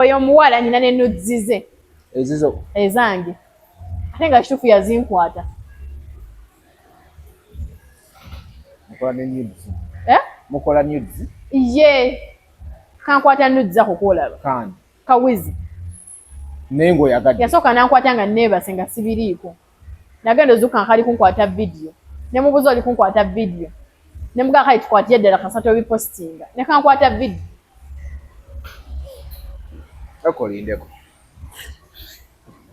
Oyo muwala nina ne nudes ze. Ezizo. Ezange. Ate nga kituufu yazinkwata. Mukola ne nudes. Mukola nudes? Ye. Kankwata nudes za kukolaba. Kandi. Kawizi. Nengo yagadde. Yasooka nankwata nga neebase nga sibiriiko. Nagenda ozuuka nkali kunkwata video. Ne mubuzo oli kunkwata video. Ne mugaa kali tukwatira ddala kasatu obipostinga. Ne kankwata video. Akolindeko.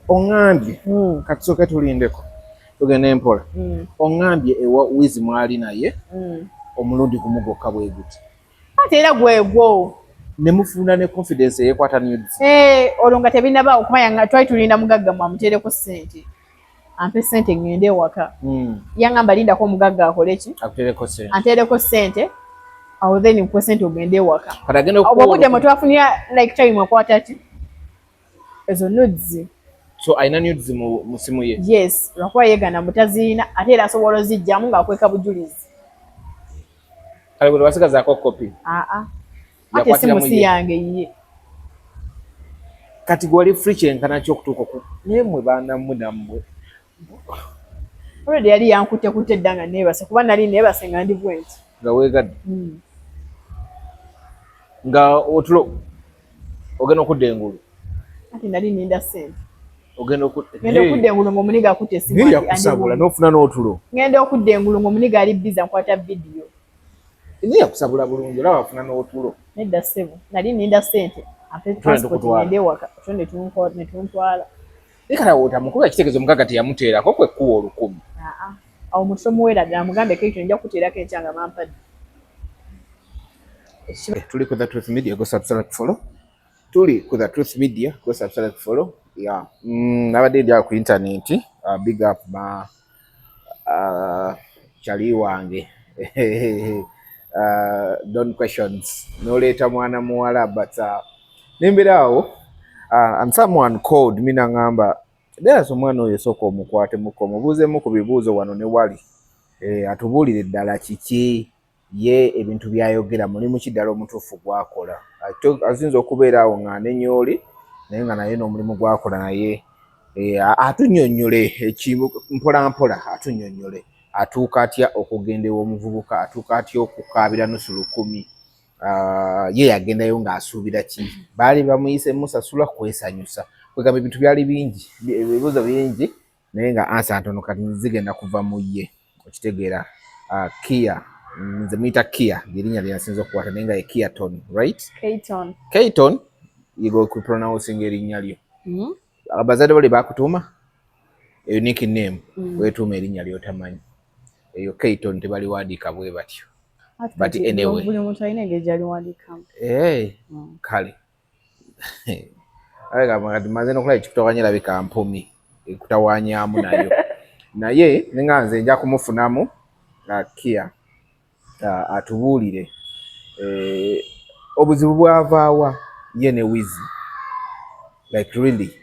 Ongambye. Katusooke tulindeko. Tugende mpola. Ongambye ewa Wizi mwali naye. Omulundi gumu gwokka bwe guti. Ate era gwegwo. Ne mufuna ne confidence yekwata nudes. Olwo nga tebinaba okumanya nga twali tulinda mugagga mu amuteereko ssente. Ampe ssente ngende ewaka. Yangamba lindako omugagga akole ki? Akuteereko ssente. Anteereko ssente. Awo then nkuwe ssente ogende ewaka. Katagenda okuwa. Obudde mwe twafunira like time akwata ki? Ezo nudes. So aina nudes mu simu ye? Yes. Lwakuba yeegana mutaziina ate era asobola ozijjamu ng'akweka bujulizi. Kale bwe wasigazaako kopi? Ate simu si yange ye. Kati gwali free kyenkana ky'okutuuka ku nemwe baanammwe nammwe. Olwedde yali yankutte dda nga neebase kuba nali neebase nga ndi bwenti. Nga weegadde? Nga otulo ogenda okudda engulu? Ate nali ninda ssente. Ogenda okudda? Ngenda okudda engulu ng'omuniga akutte essimu. Naye yakusabula n'ofuna n'otulo? Ngenda okudda engulu ng'omuniga ali biza nkwata vidiyo. Naye yakusabula bulungi olaba afuna n'otulo. Nedda ssebo nali ninda ssente. Ampe transport ngende ewaka. Ekyo ne tuntwala. Kale otamukuba ekitegeezo mugagga teyamuteerako kwe kkuwa olukumi. Awo mutuso muwera ddala mugambe ekyo nja kuteerako ekyanga mampadde. Tuli ku The Truth Media, go subscribe follow. Tuli ku The Truth Media, go subscribe follow. Yeah. Nabadde ndi ku internet. Big up ma chali wange. Don't questions. No later mwana muwala but nimbirawo and someone called me nangamba there's omwana oyo soko omukwate muko mubuuzemu ku bibuuzo wano ne wali atubuulire ddala kiki ye ebintu byayogera mulimu kiddala omutuufu gwakola azinza okubeera awo nga nenyooli naye nga naye n'omulimu gwakola naye atunnyonnyole ekimu mpola mpola atunnyonnyole atuuka atya okugenda ew'omuvubuka atuuka atya okukaabira nusu lukumi ye yagendayo ng'asuubira ki baali bamuyise musasula kwesanyusa kwegamba ebintu byali bingi ebibuuzo bingi naye nga ansa ntono kati zigenda kuva mu ye okitegeera Kia nze muyita Kia lyerinnya lye nasinza okukwata naye nga ye Kiaton right Kayton yiga okupronouncing erinnya lyo abazadde bali bakutuuma unique name wetuuma erinnya lyotamanyi eyo Kayton tebaliwandiika bwe batyo but anyway buli muntu alina engeri gy'aliwandiikamu kale kati maze n'okulaba ekikutawanya labika mpumi ekutawanyaamu nayo naye nenga nze nja kumufunamu Kia atubuulire obuzibu bwavaawa ye ne Wizi like really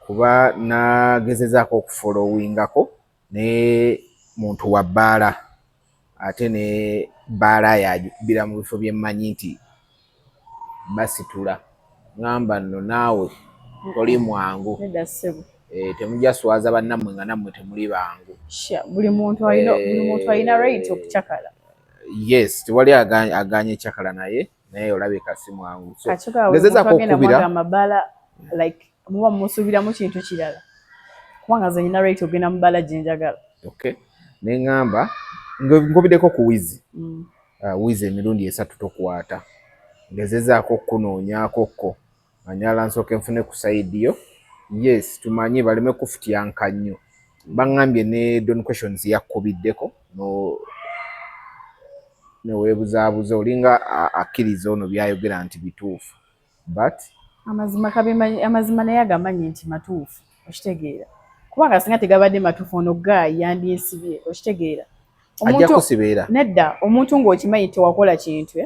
kuba nagezezaako okufollowingako ne muntu wa bbaala ate ne bbaala yagikubira mu bifo byemmanyi nti basitula ngamba nno naawe toli mwangu temujja swaza bannammwe nga nammwe temuli bangu buli muntu alina right okucakala yes tewali aganye ekyakala naye olabika si mwangu gezezaako okukubira amabbaala like muba musuubiramu kintu kirala kubanga nze nyina right ogenda mu bbaala gye njagala neŋŋamba nkubiddeko ku Wizi Wizi emirundi 3 tokwata ngezezaako okunoonyaakokko anyala nsooke nfune ku saidi yo yes tumanyi baleme kufutyanka nnyo baŋŋambye ne Don Questions yakkubiddeko neweebuzaabuza olinga akkiriza ono byayogera nti bituufu but amazima naye agamanyi nti matuufu okitegeera kubanga singa tegabadde matuufu ono gaayi yandinsibye okitegeera ajja kusibeera nedda omuntu ng'okimanyi tewakola kintu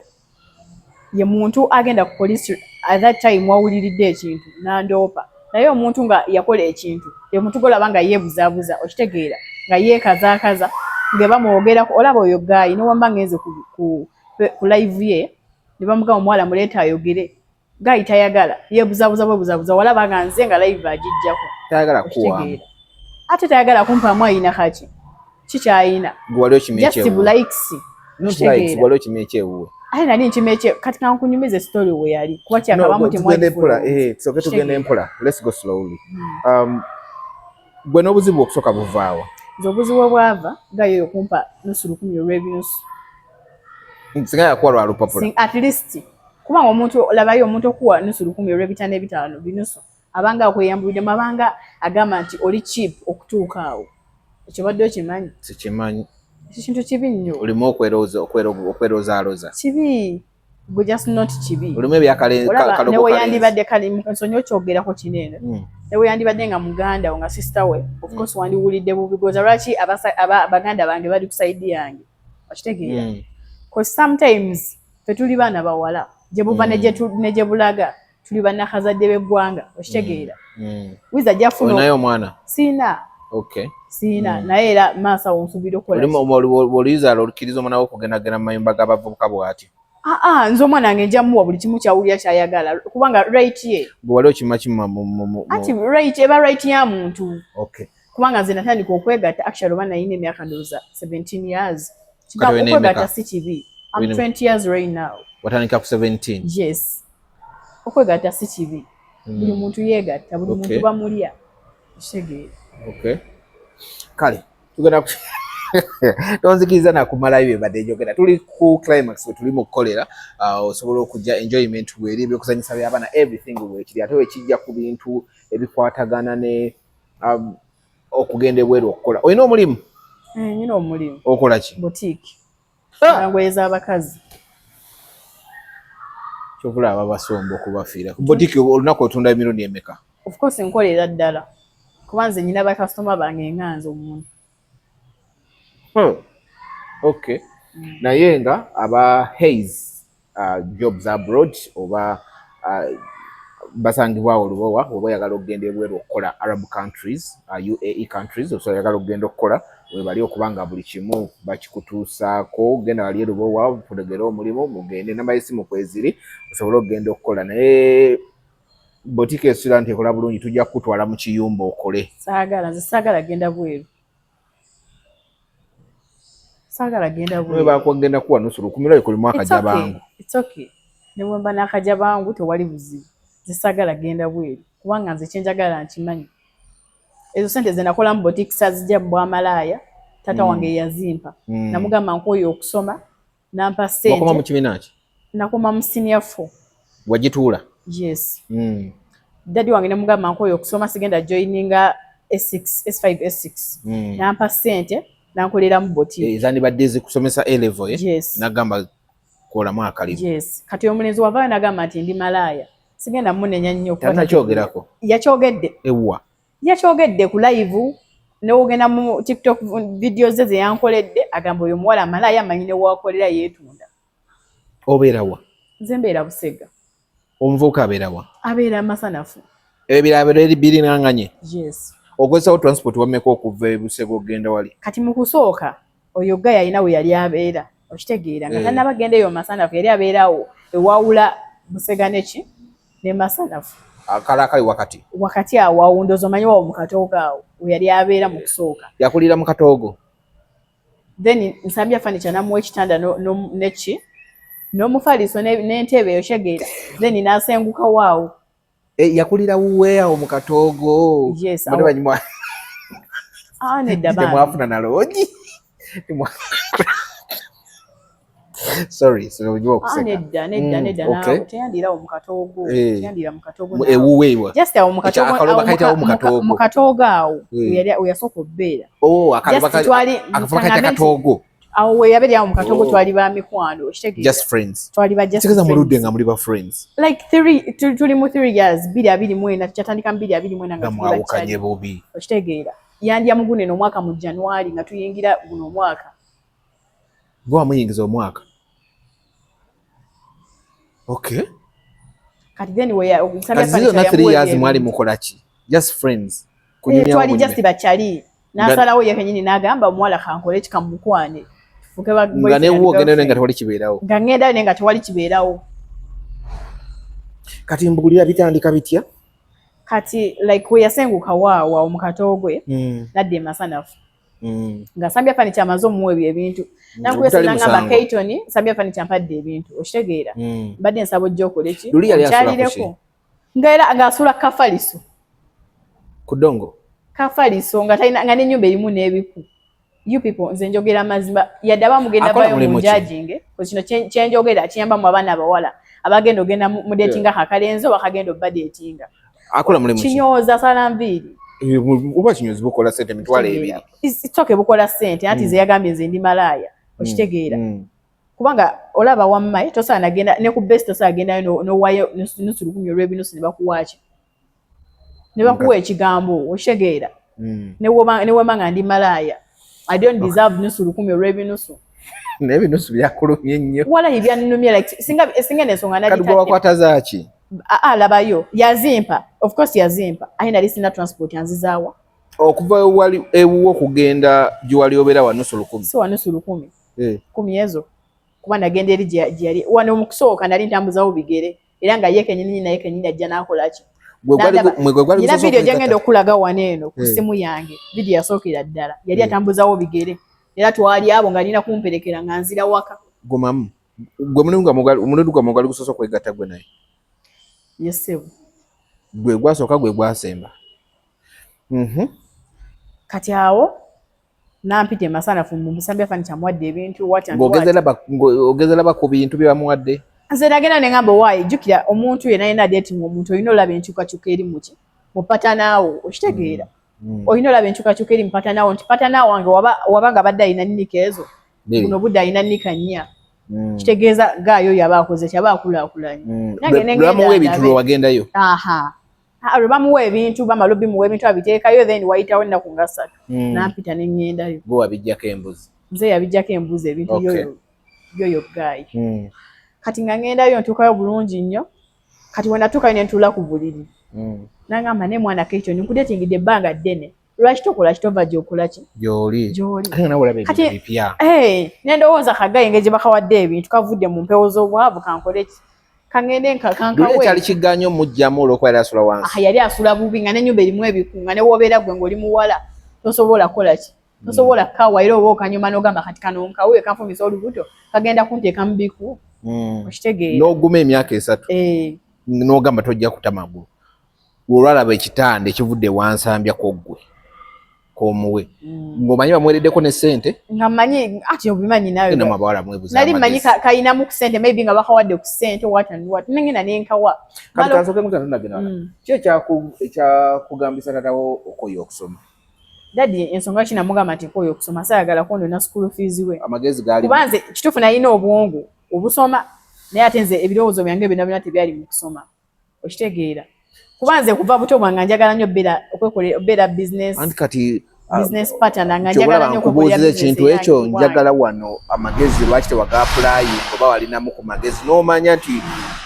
ye muntu agenda ku police at that time wawuliridde ekintu n'andoopa naye omuntu nga yakola ekintu ye muntu golaba nga yeebuzaabuza okitegeera nga yeekazaakaza nga bamwogerako olaba oyo gaayi newamba ngenze ku live ye ne bamugamba omuwala muleeta ayogere gayi tayagala yebuzabuza walaba nga nze nga live agijjako tayagala kuwa ate tayagala kumpamu ayina kaki kikyayina gwalio kimyeche just likes not likes gwalio kimyeche uwe ayi nali nkimeche kati kankunyumize story we yali kuba kyakabamu tugende mpola soke tugende mpola let's go slowly gwe n'obuzibu okusoka buvaawa nze obuzibu bwava gayo okumpa nusu 10 olw'ebinusu nsinga yakuwa lwa lupapula at least kubanga omuntu olabayo omuntu okuwa nusu 10 olw'ebitaano ebitaano binusu abanga akweyambulidde mabanga agamba nti oli cheap okutuuka awo ekyo badde okimanyi sikimanyi ekintu kibi nnyo olimu okwerozaaroza kibi gwe just not kibi olimu ebyakalogo newe yandibadde kale nsonyi okyogerako kineeno newe yandibadde nga muganda wo nga sister we of course wandiwulidde bubi goza lwaki abaganda bange bali ku side yange okitegeera because sometimes tetuli baana bawala gye buva ne gye bulaga tuli bannakazadde b'eggwanga okitegeera wiza jafuna onayo omwana siina okay siina naye era maaso awo nsubira okukola olizaala olukiriza omwana wo okugendagenda mu mayumba g'abavubuka bw'ati nze omwana wange nja muwa buli kimu kyawulira kyayagala kubanga right ye gwe wali okima kimu anti right eba right ya muntu okay kubanga nze natandika okwegatta actually oba nayina emyaka ndowooza 17 years okwegatta si kibi I'm 20 years right now watandika ku 17 yes okwegatta si kibi buli muntu yeegatta buli muntu bamulya kitegeera okay kale tugenda tonzikiriza nakumalayo byebadde njogera tuli ku climax tuli mu kukolera osobola okujja enjoyment weri ebyokuzanyisa by'abaana everything wekiri ate wekijja ku bintu ebikwatagana ne okugenda ebweru okukola olina omulimu nyina omulimu okola ki boutique ngoye z'abakazi kyokulaba basomba okubafiira boutique olunaku otunda emirundi emeka of course nkolera ddala kuba nze nyina bakasitoma bange enganza omuntu okay naye nga aba Hayes jobs abroad oba basangibwa olubowa oba oyagala okugenda ebweru okukola Arab countries UAE countries osobola oyagala okugenda okukola webali okubanga buli kimu bakikutuusaako genda wali erubowa kutegera omulimu mugende namba y'essimu kweziri osobola okugenda okukola naye boutique esula nti ekola bulungi tujja kukutwala mu kiyumba okole saagala genda bweru saagala genda bweru bakugenda kuwa nusu 10 ku mwaka jabangu it's okay ne bwemba n'akaja bangu tewali buzibu zisaagala genda bweru kubanga nze kyenjagala nkimanyi ezo sente ze nakola mu boutique sazijja mu bwamalaaya tata wange yazimpa namugamba nkoyo okusoma nampa sente wakoma mu kibiina ki nakoma mu senior 4 wagituula yes daddy wange namugamba nkoyo okusoma sigenda joininga S5 S6 nampa sente nankolera mu boutique ezani badde zikusomesa A level yes nagamba kola mwaka limu yes kati omulenzi wavaayo nagamba nti ndi malaaya sigenda munenya nnyo kuba kyogerako yakyogedde ewa yakyogedde ku live n'ogenda mu TikTok videos ze yankoledde agamba oyo muwala malaaya amanyi ne wakolera yeetunda obeerawa nze mbeera Busega omuvubuka abeerawa abeera Masanafu ebirabiro biringanye yes ogezawo transport wameka okuva e Busega ogenda wali kati mu kusooka oyo gaya alina we yali abeera okitegeera nga tannabagenda eyo Masanafu yali abeerawo ewawula Busega neki ne Masanafu akala akali wakati awo awundozo manyi wawo mu Katoogo awo we yali abeera mu kusooka yakulira mu Katoogo then nsambya furniture namuwa ekitanda neki n'omufaliso n'entebe okitegeera then n'asenguka waawo yakulira wuwe awo mu Katoogo yes nedda mwafuna na loogi sorry so you walk nedda nawe teyandirawo mu Katoogo teyandira mu Katoogo ewuweewa just awo mu Katoogo awo uyasooka obbeera akafaka Katoogo awo we yabeera awo mu Katoogo twali ba mikwano just friends twali ba just friends muludde nga muli ba friends like 3 tuli mu 3 years 224 kyatandika 224 nga mwawukanye bubi okitegeera yandya mu guno omwaka mu January nga tuyingira guno omwaka gwa muyingiza omwaka okay kati then we na 3 years mwali mukola ki just friends kunyumya twali just bachali nasalawo yekenyini nagamba omuwala kankole kikamukwane nga ne wo genda nga tewali kibeerawo nga ngenda nenga tewali kibeerawo Kati mbugulira bitandika bitya? Kati like we yasenguka waawa omukatogwe nadde masanafu nga Sambia Furniture amaze omuwa ebyo ebintu nankuyesanga ngamba Kayton Sambia Furniture ampadde ebintu okitegeera mbadde nsaba ojja okole ki kyalireko nga asula Kafaliso ku Ddongo Kafaliso nga talina nga n'ennyumba erimu n'ebiku you people nze njogera amazima yadde abamugenda bayo mu judging kino kyenjogera kiyamba mu abaana abawala abagenda ogenda mu dating akalenzo bakagenda obadetinga akola mulimu kinyoza salamviri uba kinyozi bukola sente mitwalo ebiri itoke bukola sente anti ze yagambye nze ndi malaya okitegeera kubanga olaba wamma tosaana agenda ne ku best tosaana agenda no wayo nusu lukumi olw'ebinusu ne bakuwaki ne bakuwa ekigambo okitegeera ne wema nga ndi malaya I don't deserve nusu lukumi olw'ebinusu n'ebinusu byakulumye nnyo wala ibyanumye like singa nensonga nali kati wakwata zaaki labayo yazimpa of course yazimpa aina lisina transport yanzizaawa okuva wali ewuwo kugenda giwali obera wa nusu lukumi si wa nusu lukumi kumi ezo kuba nagenda eri gyali wano mukusooka nali ntambuzaawo bigere era nga ye kenyini naye kenyini ajja n'akola ki ina video gyengenda okulaga waneeno ku simu yange video yasookera ddala yali atambuzaawo bigere era twali abo nga nina kumperekera nga nzira waka gomamu gwe omulundi gwa mugali gusoose okwegatta gwe naye yesebu gwe gwasooka gwe gwasemba kati awo nampite masanafu mu Sambia Furniture amuwadde ebintu ogezera ba ku bintu bye bamuwadde nze nagenda ne ngamba waayi jjukira omuntu yenna yena dating omuntu olina olaba enkyukakyuka eri muki mupatanaawo okitegeera olina olaba enkyukakyuka eri mupatanaawo nti patanaawo wange waba nga badde alina nnika ezo buno budde alina nnika nnya kitegeeza gaayo yaba akoze kyaba akulaakulanye bamuwa ebintu lwe wagendayo lwe bamuwa ebintu bamala bimuwa ebintu abiteekayo then wayitawo ennaku nga 3 nampita ne ŋŋendayo gwe wabijjako embuzi nze yabijjako embuzi ebintu byoyo gaayi kati nga ŋŋendayo ntuukayo bulungi nnyo kati we natuukayo ne ntuula ku buliri nangamba ne mwana Kayton nkudetingidde ebbanga ddene lwaki tokola kitova gy'okola ki gy'oli nendowooza kagayi engeri gye bakawadde ebintu kavudde mu mpewo z'obwavu kankole ki kangende kankawe kyali kiganyo mujjamu olw'okuba yali asula wansi yali asula bubi nga n'ennyumba erimu ebiku nga ne woobeera gwe ng'oli muwala tosobola kukola ki tosobola kukawa era oba okanyuma n'ogamba kati kano nkawe kanfumisa olubuto kagenda kunteeka mu biku okitegeera n'oguma emyaka 3 n'ogamba tojja kuta magulu olwalaba ekitanda ekivudde wansambya koggwe komuwe ng'omanyi bamuwereddeko ne ssente nga mmanyi ati obimanyi nawe abawala mwebuza nali mmanyi kayinamu ku ssente maybe nga bakawadde ku ssente wat nengenda nenkawa kati kansoke mutanonagena ki ekyakugambisa tatawo okoye okusoma dadi ensonga kinamugamba nti nkoye okusoma saayagala kwondona school fees we amagezi gaali kubanze kituufu nalina obwongo obusoma naye ate nze ebirowoozo byange byonna byonna tebyali mu kusoma okitegeera kubanze kuva buto bwange njagala nnyo obeera business partner nga njagala nnyo okubuuliza ekintu ekyo njagala wano amagezi lwaki tewagaappulayi oba walinamu ku magezi n'omanya nti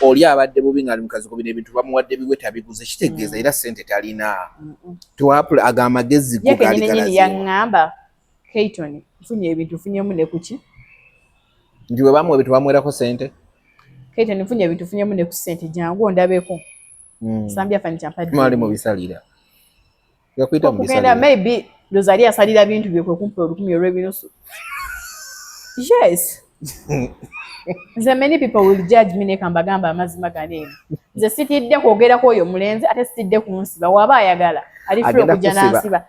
oli abadde bubi nga ali mukazi kubina ebintu bamuwadde biwe tabiguze kitegeeza era ssente talina aga amagezi go gaali galazi yaŋŋamba Kayton nfunye ebintu nfunyemu ne kuki nti bwe bamuwa ebintu bamuwerako ssente Kayton nfunye ebintu nfunyemu ne ku ssente jangu ondabeko Sambia Furniture ampadde mwali mu bisalira yakwita mu bisalira maybe dozali asalira bintu bye kwe kumpa olukumi olw'ebinusu yes nze many people will judge me nekambagamba amazima ganeeno nze sitidde kwogera kwoyo mulenzi ate sitidde kunsiba waba ayagala ali free okujja nansiba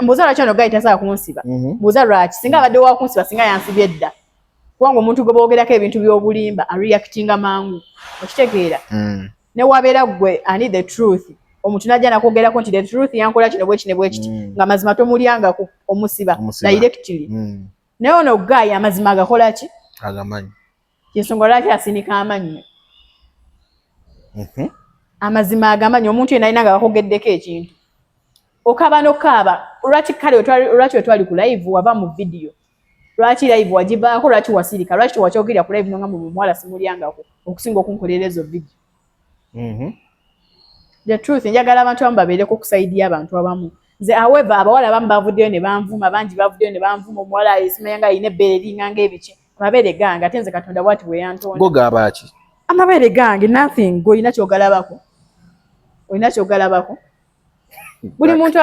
mbuuza lwaki ono gayi tasobola kunsiba mbuuza lwaki singa abadde wa kunsiba singa yansibye edda kubanga omuntu gwe boogerako ebintu by'obulimba areactinga mangu okitegeera ne wabeera gwe ani the truth omuntu najja nakwogerako nti the truth yankola kino bwe kino bwe kiti nga mazima tomulyangako omusiba directly naye ono gayi amazima agakola ki agamanyi yensonga lwaki asinika amannyo amazima agamanyi omuntu yenna alina nga bakogeddeko ekintu okaba nokaaba lwaki kale lwaki wetwali ku live wava mu video lwaki live wagibaako lwaki wasirika lwaki tewakyogerera ku live nongamba mumuwala simulyangako okusinga okunkolera ezo video the truth njagala abantu abamu babeereko okusaidia abantu abamu nze however abawala abamu bavuddeyo ne banvuma bangi bavuddeyo ne banvuma omuwala esimanya nga alina ebbeere eringanga ebiki mabeere gange ate nze Katonda bwati bwe yantonda go gabaaki amabere gange nothing olina kyogalabako buli muntu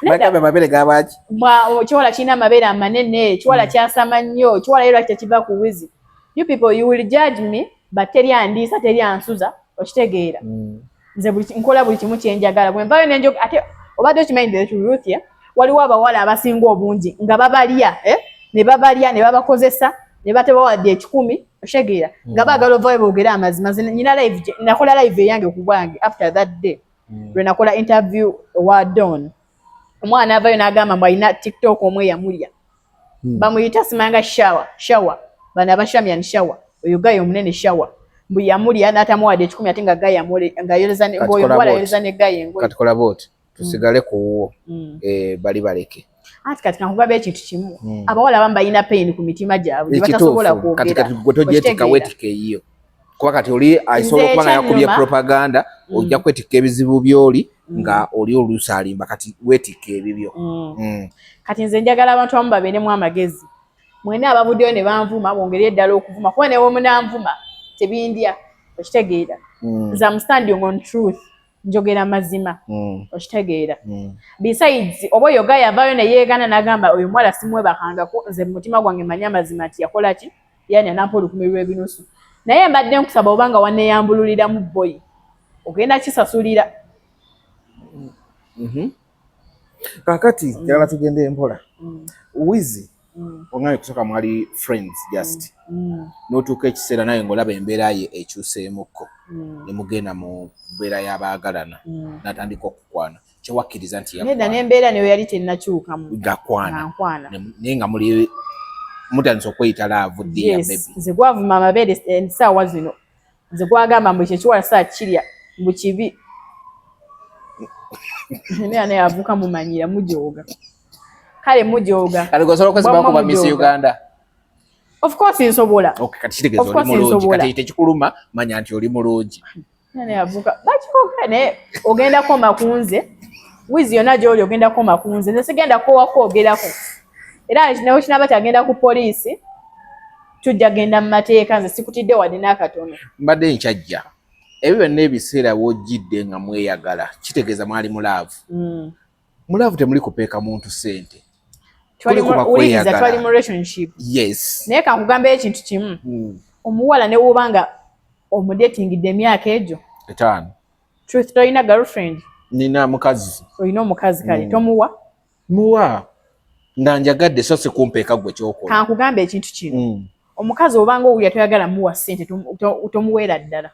Bagabe mabere gabaji. Chiwala china mabere amanene, chiwala kyasama nnyo, chiwala era tekiva ku wizi. You people, you will judge me, but teri andisa, teri ansuza, okitegeera. Nze nkola buli kimu kyenjagala. Bwe nvayo nenjo ate obadde okimanyi the truth ya, waliwo abawala abasinga obungi nga babalya, ne babalya ne babakozesa, ne batebawadde 10, okitegeera. Nga baagala ovayo boogera amazima. Nina live, nakola live eyange ku bwange after that day. Lwe nakola interview wa Don. Omwana avayo n'agamba mbu alina TikTok omwe yamulya. Bamuyita Simanga Shower. Bana bashamya ni Shower. Oyo gayo omunene Shower. Mbu yamulya n'atamuwadde 10 ate nga gayo amule nga yoleza ne boyo wala yoleza ne gayo ngo. Katikola bot. Tusigale ku bali baleke. Ati katika nkugabe ekintu kimu. Abawala bamba ina pain ku mitima gyabwe. Batasobola kwogera. Katika gotojetika wetike yiyo. Kwa kati oli aisobola kuba nga yakubye propaganda ojja kwetika ebizibu byoli nga oli olusalimba kati wetika ebibyo. Kati nze njagala abantu abamu babeeremu amagezi. Mwene ababuddeyo ne banvuma bongere eddala okuvuma kuba ne womunanvuma tebindya okitegeera. Nze am standing on truth njogera mazima okitegeera. Besides oba oyo gayo avaayo ne yeegana n'agamba oyo mwala simwebakangako nze mu mutima gwange manya mazima nti yakola ki yani anampa olukumi lw'ebinusu. Naye mbadde nkusaba obanga wanneeyambululira mu boyi ogenda kisasulira. Kakati njagala tugende mpola. Wizi ongaye kusoka mwali friends just n'otuuka ekiseera naye ng'olaba embeera ye ekyuseemukko ne mugenda mu mbeera y'abaagalana n'atandika okukwana kyewakkiriza nti yakwana n'embeera neyo yali tennakyukamu gakwana naye nga muli mutandise okweyita laavu ddiya baby. Nze gwavuma amabeere essaawa zino nze gwagamba mbu kyekiwala saa kirya mbu kibi naye avuka mumanyira mujooga kale mujooga kale gosobola okwezibako ba Miss Uganda. Of course nsobola. Okay, kati kitegeeza oli mulungi kati tekikuluma manya nti oli mulungi. Naye avuka bakikoka ne ogenda koma kunze wizi yonna gy'oli ogenda koma kunze nze sigenda kwogerako era nawe kinaba kyagenda ku poliisi tujja genda mu mateeka nze sikutidde wadde n'akatono. Mbadde nkyajja ebyo byonna ebiseera wojjidde nga mweyagala kitegeeza mwali mulaavu. Mulaavu temuli kupeeka muntu ssente. Twali mu relationship. Yes. Naye kankugamba ekintu kimu. Omuwala ne wobanga omudatingidde emyaka egyo 5. Truth toyina girlfriend. Nina mukazi. Oyina omukazi kale tomuwa? Muwa. Ndanjagadde so sikumpeeka gwe kyokola. Kankugamba ekintu kino. Omukazi obanga owulira toyagala muwa ssente tomuweera ddala.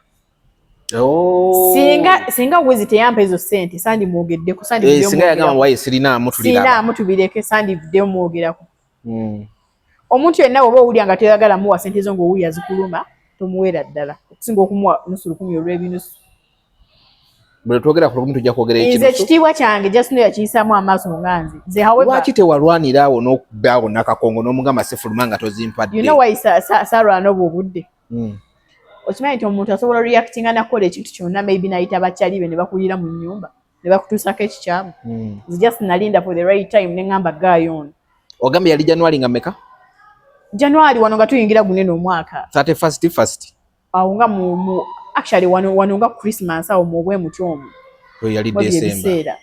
Singa wizi teyampa ezo ssente sandi mwogeddeko sandi singa yagamba waye sirina amutubireke sandi video mwogerako. Omuntu yenna oba owulira nga toyagala muwa ssente zo ng'owulira zikuluma tomuweera ddala okusinga okumuwa nusu 10 olw'ebinusu. Bwe twogera ku lumu tujja kwogera ekinusu. Nze ekitiibwa kyange just no yakiyisaamu amaaso nga nze lwaki tewalwanira awo n'okubaawo nakakongo n'omugamba sefuluma nga tozimpadde. You know why sarwana obwo obudde. Okimanyi nti omuntu asobola reactinga nakola ekintu kyonna maybe nayita bakyali be ne bakulira mu nnyumba ne bakutuusako ekikyamu. Nze just nalinda for the right time ne ngamba gaayo ono. Ogambye yali January nga mmeka? January wano nga tuyingira gunene omwaka. 31st. Awo nga mu actually wano nga Christmas awo mu bwe mutyomu. Oyo yali December.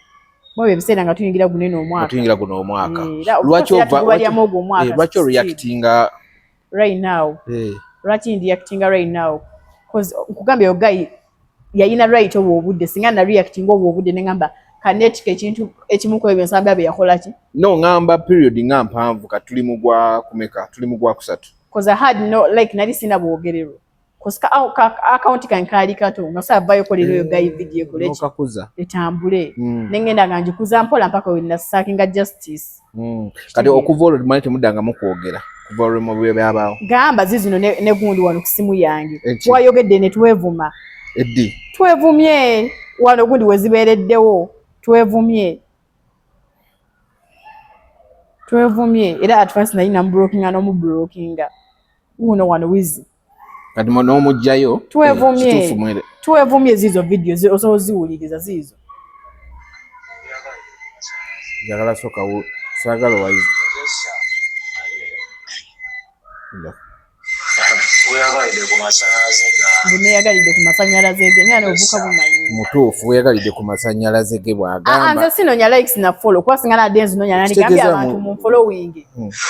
Mwe ebiseera nga tuyingira gunene omwaka. Tuyingira guno omwaka. Lwaki reactinga right now? Lwaki reactinga right now? Because nkugambye ogayi yayina right obwo obudde singa na reactinga obwo obudde ne ngamba kanetika ekintu ekimu ku ebyo nsamba bye yakola ki? No ngamba period nga mpanvu ka tuli mu gwa kumeka tuli mu gwa 3. Because I had no like nali sina bwogerero. Because account kankali kato nga sabayo kolero yo gayi video koleki. Okakuza. Etambule. Nengenda nga njikuza mpola mpaka we nasakinga justice. Kati okuvolo mali temudanga mu kwogera. Kuvolo mu bwe byabaawo. Gamba zizino ne gundi wano kusimu yange. Twayogedde ne twevuma. Eddi. Twevumye wano gundi wezibereddewo. Twevumye era at first nayi namubrokinga n'omubrokinga uno wano wizi kati mono omujjayo twevumye zizo video osoziwuliriza zizo jagala soka sagalo wayizi Neyagalidde ku masannyalaze ge naye obuvuka bumanyi mutuufu weyagalidde ku masannyalaze ge bw'agamba nze sinonya likes na follow kuba singa nadde nzinonya nandikambye abantu mu following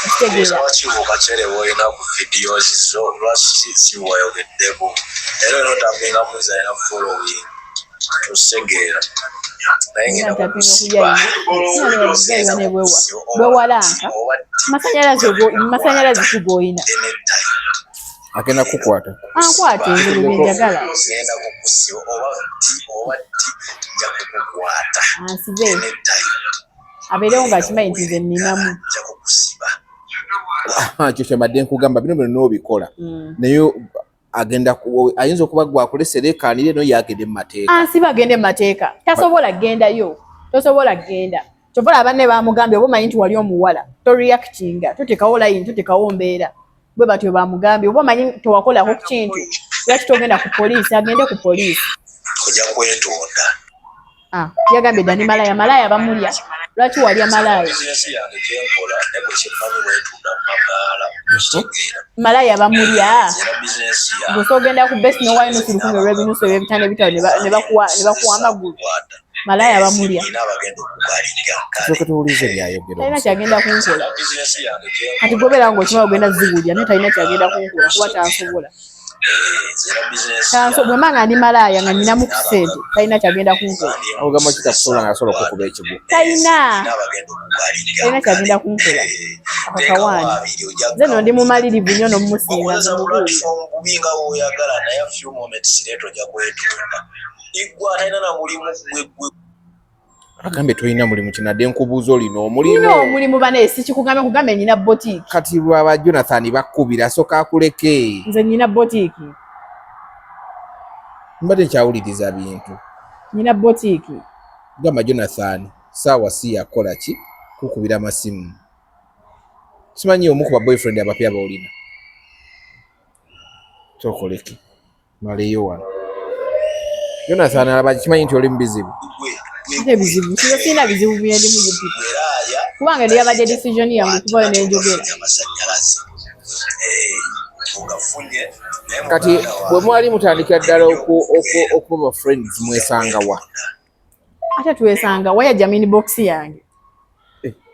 ekitegeera kibuuka kyere bwolina ku videos zo lwaki siwayogeddeko era notapinga muzalina following tosegeera bwewalanka masannyalaze kugoyina agenda kukwata ankwate engeri byenjagala genda kukusiba oba nja kukukwata ansibe abeerewo ng'akimanyi nti nze nninamu nja kukusiba kyo kyembadde nkugamba bino bino n'obikola naye agenda ayinza okuba gwakulesera ekaanire no yagende mu mateeka ansiba agende mu mateeka tasobola kgendayo tosobola kgenda kyovola abanne bamugambye oba omanyi nti wali omuwala toreactinga totekawo layini totekawo mbeera bwe batyo bamugambye oba omanyi tewakolako ku kintu lwaki togenda ku poliisi agende ku poliisi ojja kwetonda yagambye ddani malaya bamulya lwaki walya malaya bizinesi yange gyenkola naye bwe kyemmanyi weetunda mu mabaala okitegeera malaya bamulya era bizinesi yange gwe sogenda ku best nowainusu lukumi olw'ebinusu eby'ebitanda ebitalo ne bakuwa amagulu malaya bamulya nina abagenda okubalirira soka tuwulize byayogera talina kyagenda kunkola bizinesi yange gyenkola kati gobeera nga okima ogenda zibulya naye talina kyagenda kunkola kuba tansobola era bizinesi bwe mba nga ndi malaya nga ninamu ku ssente talina kyagenda kunkola ogamba kitakusobola nga asobola okukuba ekibu talina abagenda okubalirira talina kyagenda kunkola akakawaani nze no ndi mumalirivu nnyo n'omumusinga okozesa nmubuulira platform bubi nga bw'oyagala naye a few moments later ojja kwetonda igwa talina na mulimu gwe agambye tolina mulimu kinadde nkubuuza olina nina omulimu omulimu bane sikikugambye kugambe nina botiiki kati lwaba Jonathan bakkubira soka akuleke nze nina botiiki mbadde nkyawuliriza bintu nina botiiki gamba Jonathan saawa si yakola ki kukubira amasimu simanyi omu ku ba boyfriend abapya bawulina kyokoleki maleyo wano Jonathan alaba kimanyi nti oli mubizibu ate bizibu kino sirina bizibu byendimu giti bweraaya kubanga ndi yabadde decision yange okuvayo nenjogera amasanyalaze ogafunye naye kati bwe mwali mutandikira ddala okuba ba friends mwesangawa ate twesanga waya jamini box yange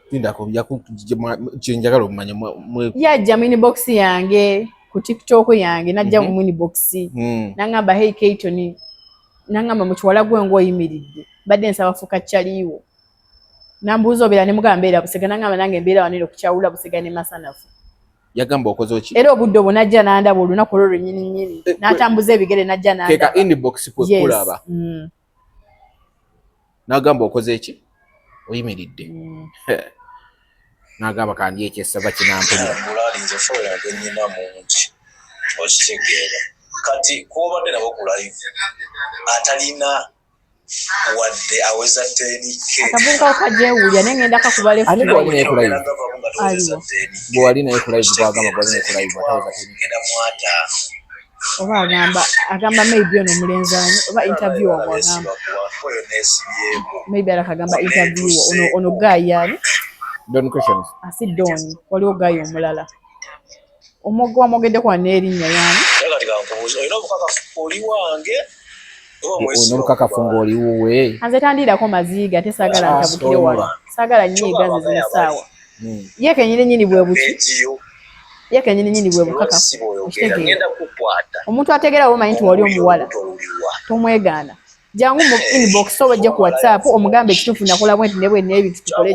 tindako kyenjagala okumanya yajja mini box yange ku tiktok yange najja mu mini box nangamba hey Kayton nangamba mu kiwala gwe ng'oyimiridde badde nsaba fuka kyaliwo nambuuza obeera ne mugamba mbeera Busega nangamba nange mbeera wanero kukyawula Busega ne Masanafu yagamba okoze ki era obudde obwo najja nandaba olunaku olwo lwennyini n'atambuza ebigere najja nandaba keka inbox kwe kulaba n'agamba okoze ki oyimiridde n'agamba kandi ekyesaba kinampulira mulalinze fo yange nnina mungi okitegeera kati kuobadde nabo ku live atalina wadde aweza 10K akavubuka kajeewulya naye ngenda kakuba lefu ate bwali naye ku live aliwo bwali naye ku live bwagamba bwali naye ku live ataweza genda mwata oba agamba maybe ono omulenzi ani oba interview wamwagamba oyo neesibyeko maybe alakagamba interview ono gayi ani Don questions asi Don waliwo gayi omulala wamwogeddeko n'erinnya yani kati kankubuuza olina obukakafu oli wange olina obukakafu ng'oli wuwe anze tandiirako maziga ate saagala ntabukire wala saagala nnyiga ze zino essaawa ye kenyini nyini bwe buki ye kenyini nyini bwe bukakafu omuntu ategeera omanyi nti wali omuwala tomwegaana jangu mu inbox oba ojja ku WhatsApp omugambe ekituufu nakola bwe nti ne bwe n'ebintu tukole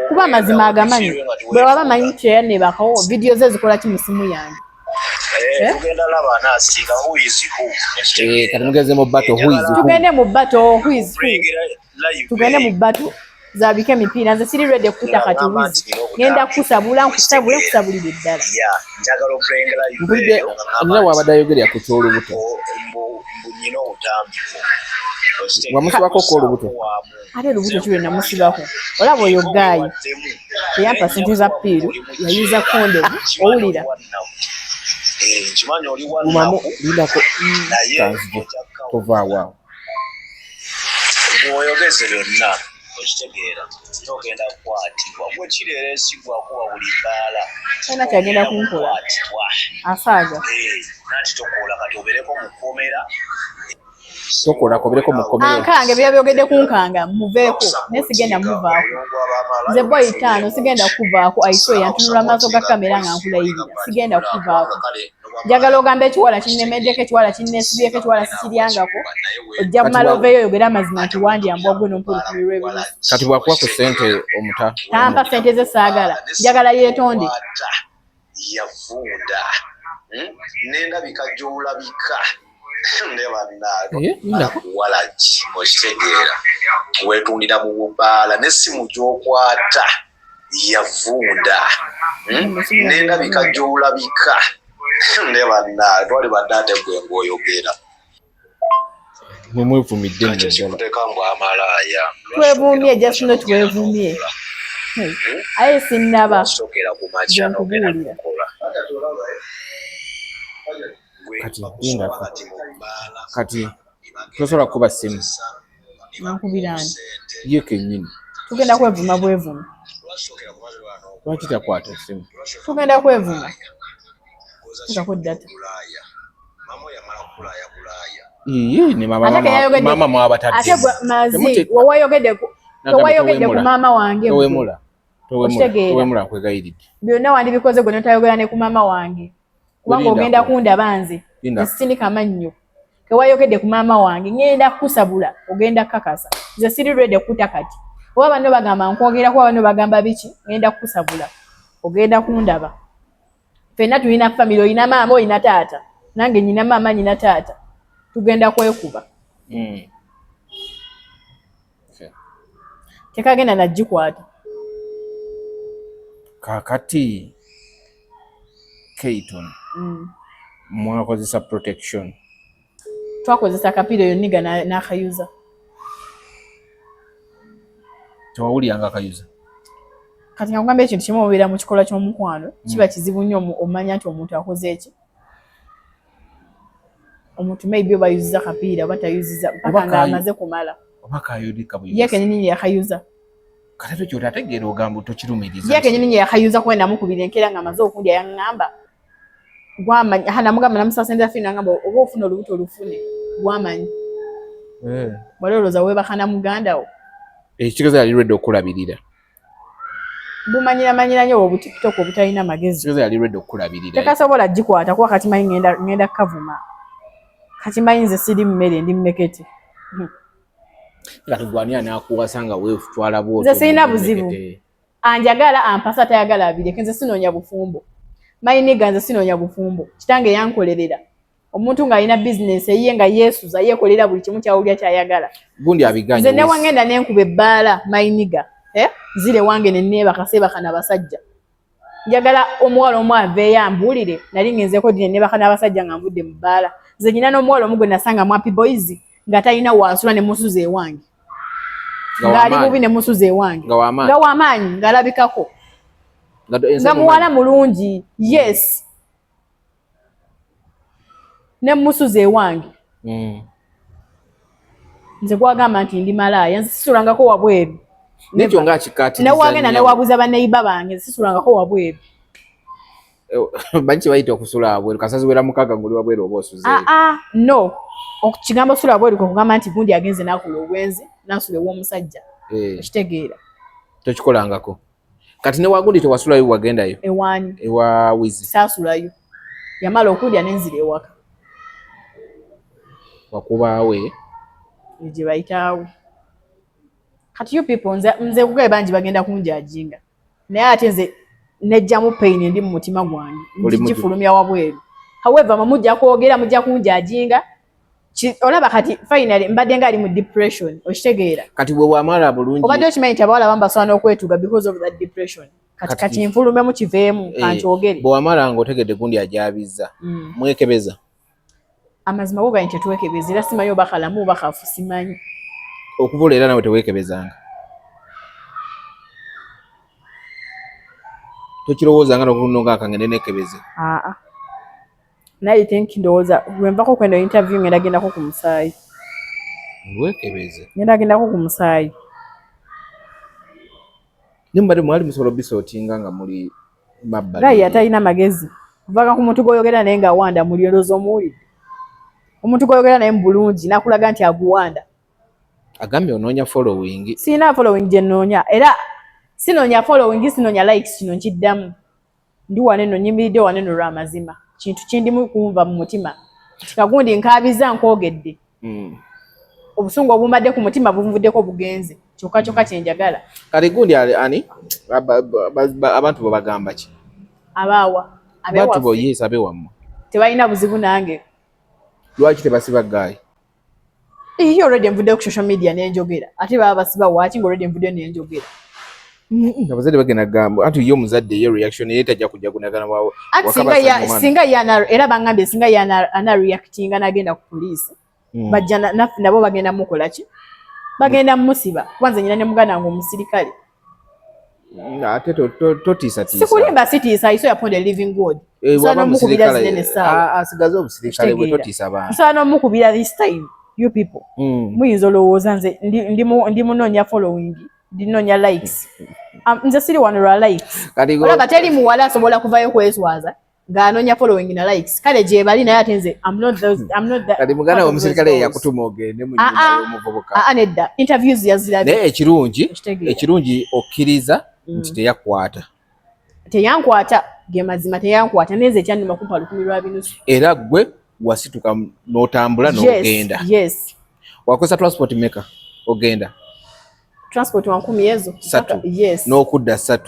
kuba amazima agamanyi bwe waba manyi nti eyannebakawo vidiyo ze zikola ki mu simu yange tugenda laba anaasinga who is who kati mugeze mu battle who is who tugende mu battle who is who tugende mu battle zabike emipiira nze siri ready okukuta kati wizi ngenda kusabula nkusabulire ddala njagala oplaying live mpulidde nina wabadde ayogerera ku ky'olubuto nyina obutambiko wamusibako ko olubuto ate olubuto kiro namusibako olaba oyo gaayi eyampa sente za piiru yayuza kondomu owulira nkimanyi oli umamu wannaku lindako naye kanzige tovaawo awo bw'oyogeze byonna okitegeera togenda kukwatibwa gwe kireera ensigwako wa buli bbaala Tolina kyagenda kunkola. Asaaga. nati tokola kati obeereko mu kkomera tokola kobereko mukomera Ankange byogedde kunkanga muveeko nesigenda muvaako. Nze boy 5 sigenda kuvaako aiswe yantunula amaaso ga kamera nga nkulayirira. Sigenda kuvaako. Njagala ogambe ekiwala kinnemeddeko ekiwala kinneesibyeko ekiwala sikiryangako. Ojja kumala oveeyo oyogera amazima nti wandyambwa gwe n'ompulukumirwa ebintu. kati bwakuba ku ssente omuta Tampa ssente ze saagala. Njagala yeetonde. yavunda n'endabika gy'olabika ne Eh, ndako. bannaakuwalagi okitegeera weetundira mu bubaala n'essimu gy'okwata yavunda n'endabika gy'olabika ne bannaa twali baddaate gwe ng'oyogera mwe mwevumidde kati ekikuteeka mbu amalaaya Twevuumye jasino twevuumye. Aye sinnaba. sokera ku makya n'ogenda Nkubuulira. kukola Kati genda kati tosobola kuba simu Nankubirani. ye kennyini Tugenda kwevuma bwevuma. lwaki takwata simu Tugenda kwevuma. Tukako data. iye ne Ate yayogedde. mama mwabatadde Ate gwe mazi Temute- wawayogedde ku Nagamba wawayogedde ku towemula. maama wange. towemula Okitegeera. towemula nkwegayiridde Byonna wandibikoze gwe notayogera ne ku maama wange. Kubanga Welinda ogenda ku- kundaba nze. Linda. Nsinika mannyo. Tewayogedde ku maama wange ngenda kusabula ogenda kakasa. Nze siri ready kuta kati. Oba bano bagamba nkwogera kuba bano bagamba biki ngenda kusabula. Ogenda kundaba. Fenna tulina family oyina maama oyina taata. Nange nyina maama nyina taata. Tugenda kwekuba. Tekagenda nagikwata. kakati Keiton mwakozesa protection Twakozesa kapiro yoniga n'akayuza. tewawulyanga akayuza Kati ngamba ekintu kimu obeera mu kikola ky'omukwano kiba kizibu nnyo omanya nti omuntu akoze eki. Omuntu maybe oba ayuziza kapiira oba tayuziza mpaka nga amaze kumala. oba kayolika Ye kenyini yakayuza. kati ekyo kyotategeera ogamba tokirumiriza Ye kenyini yakayuza kwenda mukubira enkera nga amaze okundya yaŋŋamba. Gwamanya namugamba namusasendera fina ngamba oba ofuna olubuto olufune gwamanya. Waloloza webakana muganda wo. ekitegeeza yali redde okulabirira Bumanyira nnyo obutiktok obutalina magezi. ekitegeeza yali redde okulabirira Tekasobola gikwata kuba kati manyi ngenda kavuma. Kati manyi nze siri mmere ndi mmekete. kati gwani anakuwasa nga weetwala bwotyo Nze sirina buzibu. Anjagala ampasa tayagala abireke nze sinoonya bufumbo. Mayiniga nze sinoonya bufumbo. Kitange yankolerera. Omuntu ng'alina business eyiye nga yeesuza yeekolera buli kimu kyawulya kyayagala. gundi abiganye Nze ne wangenda n'enkuba ebbaala mayiniga. Zire wange ne neebaka seebaka n'abasajja. Njagala omuwala omu aveeyo ambuulire nali ngenzeeko ddi ne neebaka n'abasajja nga nvudde mu bbaala. Nze nyina n'omuwala omu gwe nasanga mu Happy Boys nga talina wansula ne musuza ewange. Ng'ali bubi ne musuza ewange. Nga w'amaanyi ng'alabikako. Nga muwala mulungi. Yes. Ne musuza ewange. Nze gwagamba nti ndi malaaya nze sisulangako wabweru. nekyo nga kikati Ne wagenda ne wabuza baneiba bange sisulangako wabweru. banki bayita okusula wabweru kasazi wera mukaga ngoli wabweru oba osuze No. Okukigambo sula wabweru kugamba nti gundi agenze nakola obwenzi nasula ew'omusajja. Kitegeera. tokikolangako kati ne wagundi tewasulayo wagendayo Ewanyu. ewa wizi Saasulayo. Yamala okundya nenzira ewaka. wakubaawe Gye bayitaawo. Kati you people nze kugaye bangi bagenda kunjajinga. Naye ate nze nejjamu pain ndi mu mutima gwange. Ngifulumya wabweru. However mamujja kwogera mujja kunjajinga. Olaba kati finally mbadde nga ali mu depression. Okitegeera. kati bwe wamala bulungi Obadde okimanyi nti abawala bambasaana okwetuga because of that depression. Kati nfulumemu kiveemu kankyogere. bwe wamala ng'otegedde gundi ajabiza mwekebeza Amazima go gani tetwekebeza era simanyi oba kalamu oba kafu simanyi. okuvula era nawe teweekebezanga tokirowoozanga nokunonga akangende nekebeze Naye think ndowooza lwenvako kwenda interview ngenda gendako ku musaayi. weekebeze Ngenda gendako ku musaayi. Nimbale mwali musobola bisotinga nga muli mabbali. Rai atalina magezi. Kuvaga ku muntu goyogera naye nga wanda muli olozo muwulidde. Omuntu goyogera naye mu bulungi nakulaga nti aguwanda. Agambye onoonya following. Sina following gye nnoonya. Era sinoonya following, sinoonya likes kino nkiddamu. Ndi waneno nyimiridde waneno lw'amazima. Kintu kindimu kumva mu mutima. Kikagundi nkaabiza nkoogedde. Obusungu obumadde ku mutima bumvuddeko bugenze. Kyokka kyenjagala. Kale gundi ani abantu bo bagamba ki? Abaawa. Abantu bo yes abewammwe. Tebalina buzibu nange. Lwaki tebasiba gayi? Iyo already mvudde ku social media nenjogera. Ate baba basiba waki ngo already mvudde nenjogera. Abazadde bagenda gamba anti yo muzadde ye reaction ye tajja kujja kunagana wawo. Singa yana era bangambe singa yana ana reactinga nagenda ku police. Bajja nabo bagenda mukola ki? Bagenda musiba. Kwanza nyina ne mugana ngo musirikale. Ate totisa tisa. Sikulimba sitiisa iso yaponde living god. Sana mukubira zinene sawa. Asigaze obusirikale bwe totisa bana. Sana mukubira this time you people. Muyinza olowooza nze ndi munoonya following, ndinoonya likes. Nze siri wano lwa likes. Olaba teri muwala asobola kuvayo kweswaza ng'anoonya following na likes. Kale gye bali naye ate nze I'm not that. Kati muganda omusirikale yakutuma ogende mu nyumba y'omuvubuka. Nedda interviews yazirabye. Naye ekirungi okkiriza nti teyakwata. Teyankwata ge mazima teyankwata neze ekyannuma kumpa 10,000. Era gwe wasituka n'otambula n'ogenda. Yes. Wakosa transport maker ogenda. Transport wa 10 ezo. Yes. N'okudda 3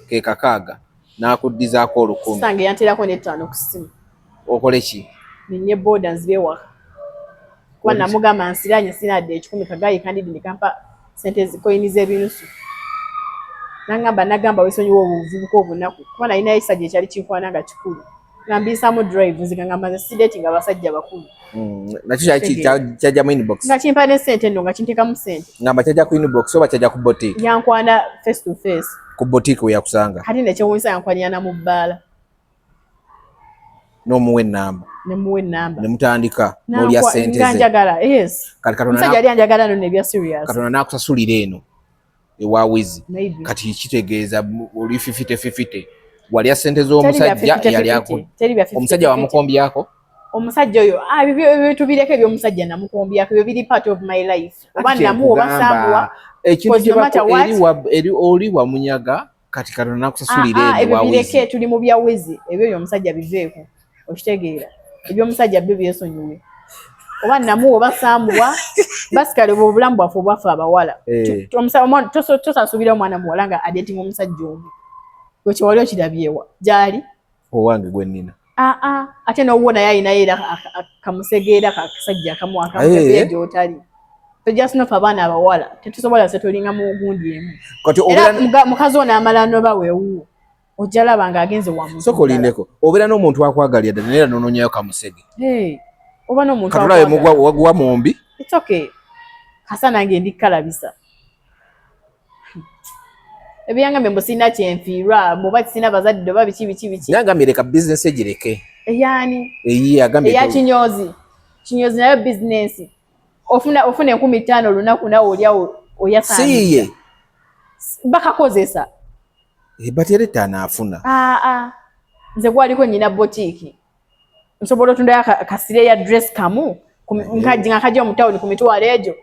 ke kakaaga n'akuddizaako 10,000. Sange yanterako ne 5 ku simu. Okole ki? Ninye boda nzibewa. Kwa namugamba nsiranye sinadde 10 kagayi kandi ndikampa sente zikoyinize ebinusu. Nagamba wesonyiwa obuvubuka obunaku kuba nalina ekisajja ekyali kinkwananga kikulu ngambisa mu drive zigangamba ze sideti nga basajja bakulu nakyo kyajja mu inbox nga kimpa ne sente ndo nga kinteeka mu sente ngamba kyajja ku inbox oba kyajja ku boutique yankwana face to face ku boutique we yakusanga kati nekyewunisa yankwanirana mu bbaala n'omuwa ennamba ne mutandika n'olya sente ze nganjagala yes musajja yali anjagala no nebya serious Katonda n'akusasulira eno ewa wizi kati kitegeeza oli 50-50 walya sente z'omusajja yali omusajja wamukombyako omusajja oyo ebintu bireke ebyomusajja namukombyako ebyo biri part of my life oba namuwa obasambuwa ekintu oli wamunyaga kati Katonda n'akusasulira eno ebyo bireke tuli mu byawezi ebyo byomusajja biveeko okitegeera ebyomusajja byo byesonyiwe oba namuwa obasambuwa basikale obulamu bwaffe obwaffe abawala tosasubira omwana muwala nga adetinga omusajja omu wekyewali okirabyewa gyali owange gwe nnina ate n'owuwo naye alinayo era kamusegeera kakasajja akamu akamutegeera gy'otali tojasinofa abaana abawala tetusobola se tolinga mu gundi emu era mukazi ono amala noba weewuwo ojja laba ng'agenze wamuntu soka olindeko obeera n'omuntu akwagalira ddala neera n'onoonyayo kamusege oba n'omuntu katulabe waguwa mumbi it's okay kasa nange ndikalabisa ebyangambe mbo sina kyenfiirwa mboba sina bazadde oba biki nangambye leka bizinesi egireke eyani agambye kinyozi nayo bizinesi ofuna 15,000 olunaku nawe olyawo siye bakakozesa batere tanaafuna nze gwaliko nyina botiki nsobola otundayo kasire ya dress kamu nga kajja omutawuni ku mitwalo egyo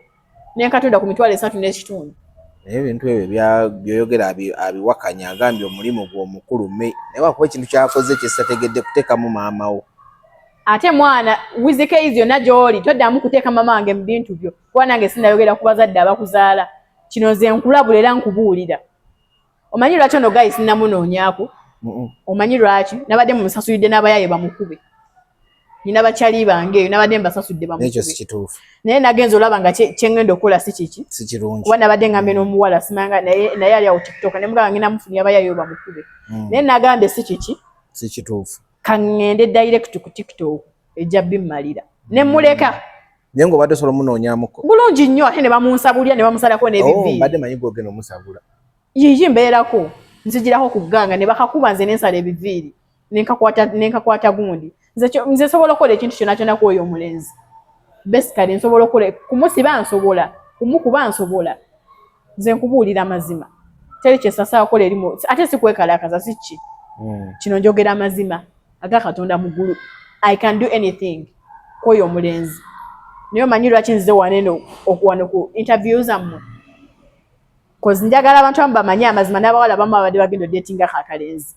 nenkatunda ku mitwalo 3 n'ekitundu ebintu ebyo byoyogera abiwakanya agambye omulimu gw'omukulu naye wakuba ekintu kyakoze kyestategedde kuteekamu maama wo ate mwana wizike izyo na gy'oli toddamu kuteeka mama wange mu bintu byo kuba nange sinayogera ku bazadde abakuzaala kino nze nkulabula era nkubuulira omanyi lwaki ono gayi sinnamunoonyaako omanyi lwaki nabadde mumusasulidde n'abayaye bamukube nina bakyali bange eyo nabadde mbasasudde bamukube nekyo si kituufu naye nagenza olaba nga kyengenda okukola si kiki si kirungi kuba nabadde ngambe n'omuwala simanga naye ali awo tiktok ne mugamba ngenda mufunira abayaye bamukube naye nagambe si kiki si kituufu kangende direct ku tiktok ejja bimmalira ne muleka naye ng'obadde osobola omunoonyaamuko bulungi nnyo ate ne bamunsabulira ne bamusalako n'ebiviiri mbadde manyi gwogenda omusabula yiyi mbeerako nzigirako ku gganga ne bakakuba nze n'ensala ebiviiri nenkakwata gundi nze nsobola okukola ekintu kyonna kyonna ku oyo omulenzi basically nsobola okukola kumusiba nsobola kumukuba nsobola nze nkubuulira mazima teri kyesasa akola erimu ate si kwekalakaza si ki kino njogera amazima aga Katonda mu ggulu. I can do anything kwoyo omulenzi naye omanyi lwaki nzize waneno okuwano ku interviews ammwe kozi njagala abantu abamu bamanye amazima n'abawala abamu abadde bagenda datinga akalenzi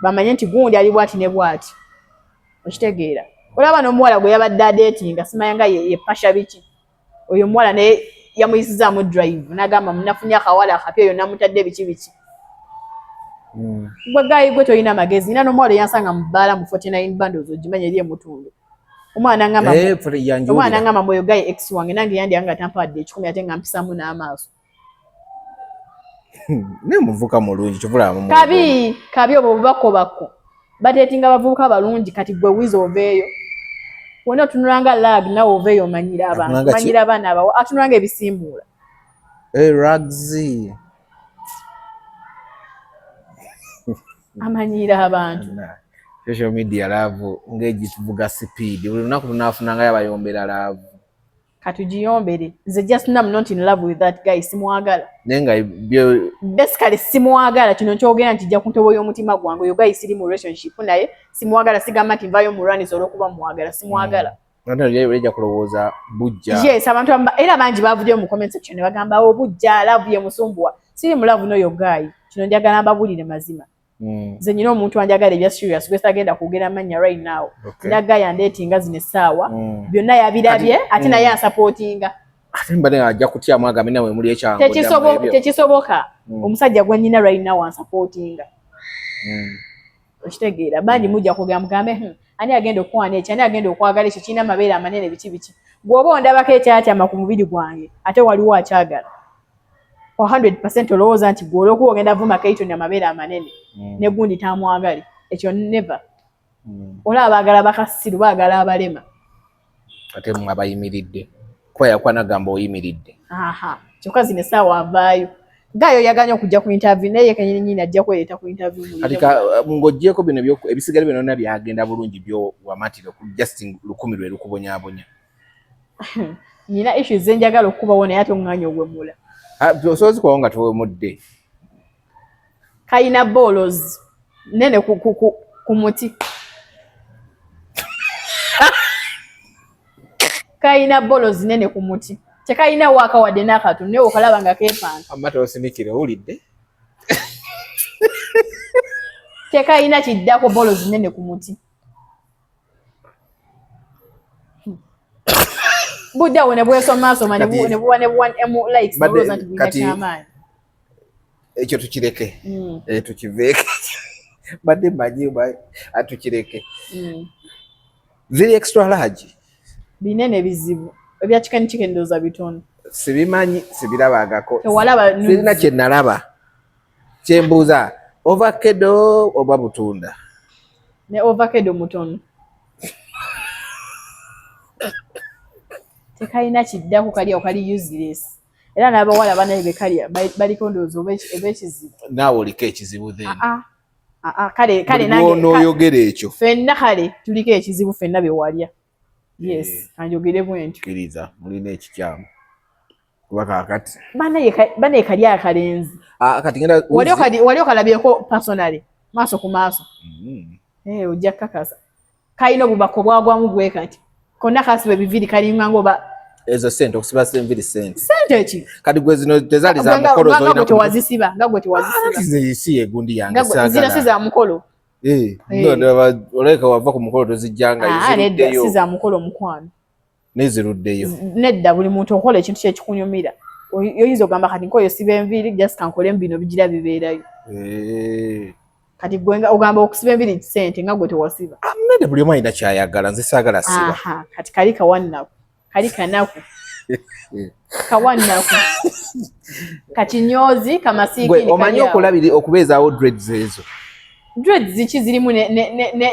bamanye nti gundi ali bwati ne bwati okitegeera olaba n'omuwala gwe yabadde datinga simayanga ye pasha biki oyo omuwala naye yamuyisizaamu drive n'agamba munafunye akawala akapya oyo namutadde biki gwe gayi gwe toyina magezi nina n'omuwala yansanga mu bbaala mu 49 bundles ogimanye eri emutundu omwana ngamba mwoyo gayi ex wange nange yandiyanga tampadde ekikumi ate nga mpisamu n'amaaso ne muvuka mulungi kivulamu kabi obwo bubakobako batetinga bavubuka balungi kati gwe wiza oveeyo wona otunulanga lag nawe oveeyo omanyira abantu manyira abaana abawo atunulanga ebisimbuula rugs amanyira abantu social media love ng'egituvuga speed buli lunaku tunaafunangayo abayombera love katugiyombere nze just I'm not in love with that guy simwagala nenga basically simwagala kino kyogera nti jja kuntobo y'omutima gwange oyo guy siri mu relationship naye simwagala sigamba nti nvayo mu rwanizo olw'okuba mwagala simwagala ejja kulowooza bujja yes abantu era bangi bavuddeyo mu comment section ne bagamba bujja love ye musumbuwa siri mu love n'oyo guy kino njagala mbabulire mazima nze nyina omuntu anjagala ebya serious gwe sagenda kugera amanya right now ndaga yandeetinga zino essaawa byonna yabirabye ate naye ansupportinga ate mbadde ajja kutyamu agambe nawe muli ekyangu tekisoboka omusajja gwe nyina right now ansupportinga okitegeera bangi mujja kugera mugambe ani agenda okukwana ekyo ani agenda okwagala ekyo kirina amabeere amanene biki bw'oba ondabako ekyatyama ku mubiri gwange ate waliwo akyagala 100% olowooza nti gwe olw'okuba ogenda vuma Kayton amabeere amanene ne gundi tamwagali ekyo never olaba baagala bakasiru baagala abalema ate mwe abayimiridde kuba yakwanagamba oyimiridde kyokka zino essaawa avaayo gaayo yaganya okujja ku interview naye kenyini ajja kwereeta ku interview ng'oggyeko bino ebisigale byonna byagenda bulungi byo wamatire ku Justin lukumi lwe lukubonyaabonya nyina issues ze njagala okukubawo naye ate oŋŋanya ogwemula osobozi kwawo nga tuwemudde kayina bolos nene ku muti kayina bolos nene ku muti tekayina waaka wadde n'akatono naye okalaba nga keepanga amata osinikire owulidde tekayina kiddako bolos nene ku muti buddawo ne bwesomasoma ne buwa likes noloza nti bwinakyamaanyi ekyo tukireke tukiveeke badde mmanyi atukireke ziri extra large binene bizibu ebya chicken ndooza bitono sibimanyi sibirabagako tewalaba sirina kye nalaba kyembuuza ovacado oba butunda ne ovacado mutono tekayina kiddako kali okali useless era n'abawala banaye bekalya baliko ndowooza oba ekizibu naawe oliko ekizibu then kale n'oyogera ekyo ffenna kale tuliko ekizibu ffenna bewalya yes kanjogere bwentyo kkiriza mulina ekikyamu kuba kaakati banaye kali akalenzi kati ngenda wali okalabyeko personally maaso ku maaso ojja kkakasa kalina obubako bwagwamu bwe kati konna kasiba ebiviri kalinga ngoba ezo sente okusiba enviri sente ki kati gwe zino tezaali za mukolo nga tewazisiba si yegundi yange zino si za mukolo oleka wava ku mukolo tozijjanga nedda si za mukolo mukwano neziruddeyo nedda buli muntu okola ekintu kyekikunyumira oyinza ogamba kati nkoyo siba enviri just kankole mbino bigira bibeerayo kati gwe ogamba okusiba enviri sente nga gwe tewasiba nede buli omu alina kyayagala nze saagala siba kati kali kawannaku kali kanaku kawannaku kakinyozi kamasiikini omanyi okubeezaawo dreads ezo dreads ziki zirimu